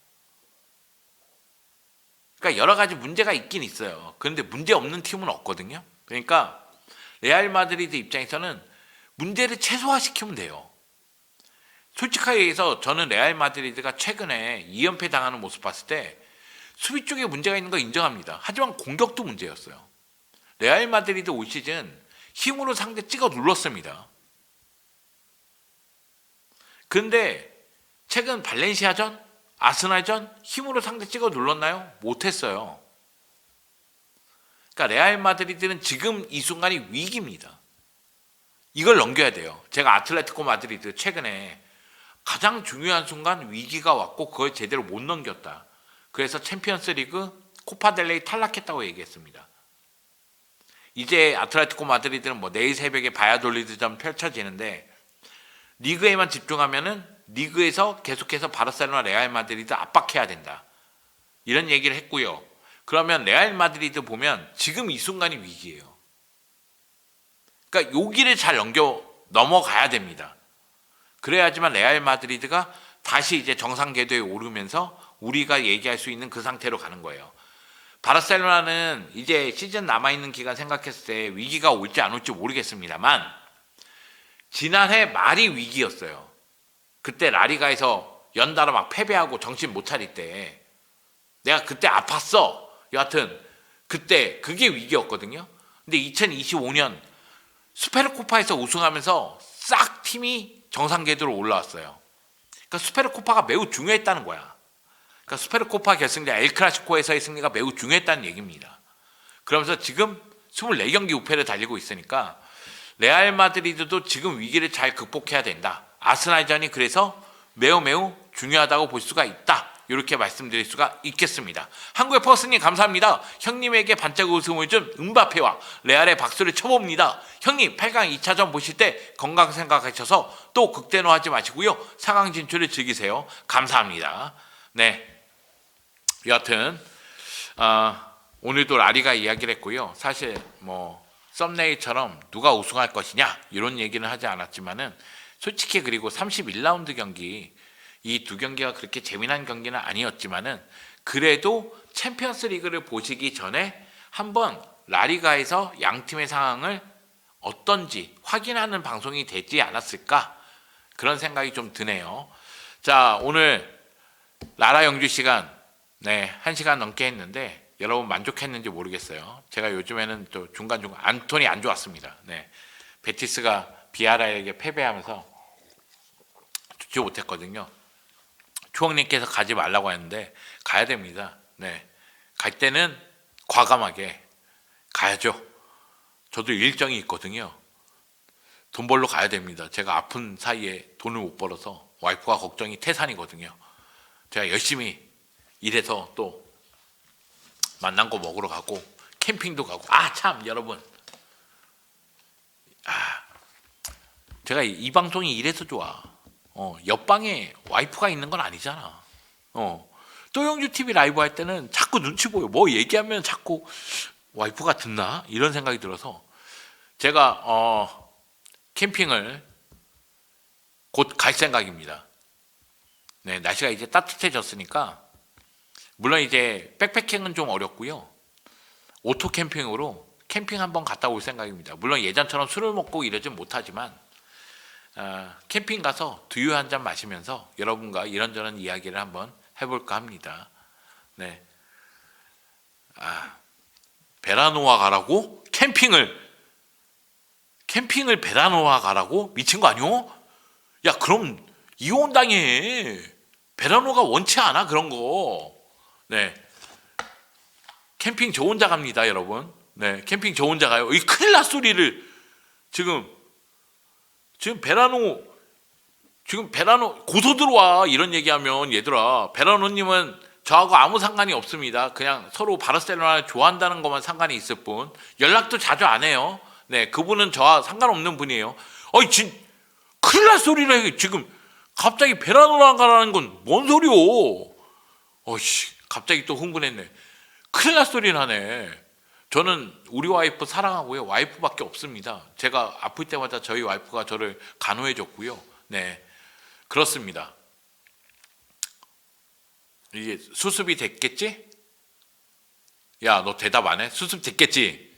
그러니까 여러 가지 문제가 있긴 있어요. 그런데 문제 없는 팀은 없거든요. 그러니까 레알 마드리드 입장에서는 문제를 최소화시키면 돼요. 솔직하게 얘기해서 저는 레알 마드리드가 최근에 2연패 당하는 모습 봤을 때 수비 쪽에 문제가 있는 거 인정합니다. 하지만 공격도 문제였어요. 레알 마드리드 올 시즌 힘으로 상대 찍어 눌렀습니다. 근데 최근 발렌시아전, 아스날전 힘으로 상대 찍어 눌렀나요? 못했어요. 그러니까 레알 마드리드는 지금 이 순간이 위기입니다. 이걸 넘겨야 돼요. 제가 아틀레티코 마드리드 최근에 가장 중요한 순간 위기가 왔고 그걸 제대로 못 넘겼다. 그래서 챔피언스 리그 코파델레이 탈락했다고 얘기했습니다. 이제 아틀레티코 마드리드는 뭐 내일 새벽에 바야돌리드전 펼쳐지는데 리그에만 집중하면은 리그에서 계속해서 바르셀로나 레알 마드리드 압박해야 된다. 이런 얘기를 했고요. 그러면 레알 마드리드 보면 지금 이 순간이 위기예요. 그러니까 여기를 잘 넘어가야 됩니다. 그래야지만 레알 마드리드가 다시 이제 정상 궤도에 오르면서 우리가 얘기할 수 있는 그 상태로 가는 거예요. 바르셀로나는 이제 시즌 남아있는 기간 생각했을 때 위기가 올지 안 올지 모르겠습니다만 지난해 말이 위기였어요. 그때 라리가에서 연달아 막 패배하고 정신 못 차릴 때 내가 그때 아팠어. 여하튼 그때 그게 위기였거든요. 근데 2025년 스페르코파에서 우승하면서 싹 팀이 정상 궤도로 올라왔어요. 그러니까 스페르코파가 매우 중요했다는 거야. 그러니까 스페르코파 결승전 엘클라시코에서의 승리가 매우 중요했다는 얘기입니다. 그러면서 지금 24경기 우패를 달리고 있으니까 레알 마드리드도 지금 위기를 잘 극복해야 된다. 아스날전이 그래서 매우 중요하다고 볼 수가 있다. 이렇게 말씀드릴 수가 있겠습니다. 한국의 퍼스님 감사합니다. 형님에게 반짝 웃음을 준 음바페와 레알의 박수를 쳐봅니다. 형님 8강 2차전 보실 때 건강 생각하셔서 또 극대노하지 마시고요. 4강 진출을 즐기세요. 감사합니다. 네, 여하튼 오늘도 라리가 이야기를 했고요. 사실 뭐 썸네일처럼 누가 우승할 것이냐 이런 얘기는 하지 않았지만은 솔직히 그리고 31라운드 경기 이 두 경기가 그렇게 재미난 경기는 아니었지만은 그래도 챔피언스 리그를 보시기 전에 한번 라리가에서 양 팀의 상황을 어떤지 확인하는 방송이 되지 않았을까 그런 생각이 좀 드네요. 자, 오늘 라라 영주 시간 1시간 넘게 했는데 여러분 만족했는지 모르겠어요. 제가 요즘에는 또 중간중간 안톤이 안 좋았습니다. 베티스가 비아라에게 패배하면서 좋지 못했거든요. 추억님께서 가지 말라고 했는데 가야 됩니다. 갈 때는 과감하게 가야죠. 저도 일정이 있거든요. 돈 벌러 가야 됩니다. 제가 아픈 사이에 돈을 못 벌어서 와이프가 걱정이 태산이거든요. 제가 열심히 일해서 또 만난 거 먹으러 가고 캠핑도 가고. 아 참 여러분, 제가 이 방송이 이래서 좋아. 옆방에 와이프가 있는 건 아니잖아. 또영주 TV 라이브 할 때는 자꾸 눈치 보여. 뭐 얘기하면 자꾸 와이프가 듣나? 이런 생각이 들어서 제가 캠핑을 곧 갈 생각입니다. 네, 날씨가 이제 따뜻해졌으니까. 물론 이제 백패킹은 좀 어렵고요. 오토 캠핑으로 캠핑 한번 갔다 올 생각입니다. 물론 예전처럼 술을 먹고 이러진 못하지만 캠핑 가서 두유 한 잔 마시면서 여러분과 이런저런 이야기를 한번 해볼까 합니다. 네. 베라노아 가라고? 캠핑을 베라노아 가라고? 미친 거 아니오? 야 그럼 이혼당해. 베라노가 원치 않아 그런 거. 네. 캠핑 저 혼자 갑니다 여러분. 네, 캠핑 저 혼자 가요. 이 큰일 날 소리를 지금 베라노 고소 들어와. 이런 얘기하면 얘들아, 베라노님은 저하고 아무 상관이 없습니다. 그냥 서로 바르셀로나를 좋아한다는 것만 상관이 있을 뿐. 연락도 자주 안 해요. 네, 그분은 저와 상관없는 분이에요. 큰일 날 소리를 해. 지금 갑자기 베라노랑 가라는 건 뭔 소리요? 갑자기 또 흥분했네. 큰일 날 소리를 하네. 저는 우리 와이프 사랑하고요. 와이프밖에 없습니다. 제가 아플 때마다 저희 와이프가 저를 간호해 줬고요. 네, 그렇습니다. 이게 수습이 됐겠지? 야, 너 대답 안 해? 수습 됐겠지?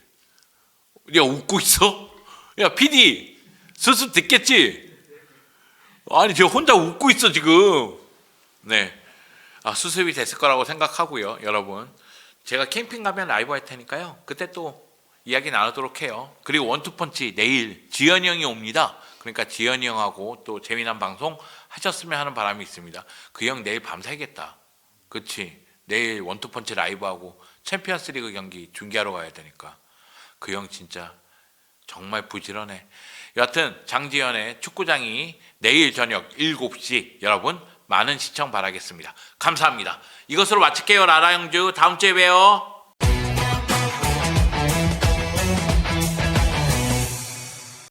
야, 웃고 있어? 야, PD, 수습 됐겠지? 아니, 저 혼자 웃고 있어 지금. 네, 수습이 됐을 거라고 생각하고요. 여러분, 제가 캠핑 가면 라이브 할 테니까요. 그때 또 이야기 나누도록 해요. 그리고 원투펀치 내일 지현이 형이 옵니다. 그러니까 지현이 형하고 또 재미난 방송 하셨으면 하는 바람이 있습니다. 그 형 내일 밤새겠다. 그치? 내일 원투펀치 라이브하고 챔피언스 리그 경기 중계하러 가야 되니까. 그 형 진짜 정말 부지런해. 여하튼 장지현의 축구장이 내일 저녁 7시 여러분 많은 시청 바라겠습니다. 감사합니다. 이것으로 마칠게요. 라라영주 다음 주에 봬요.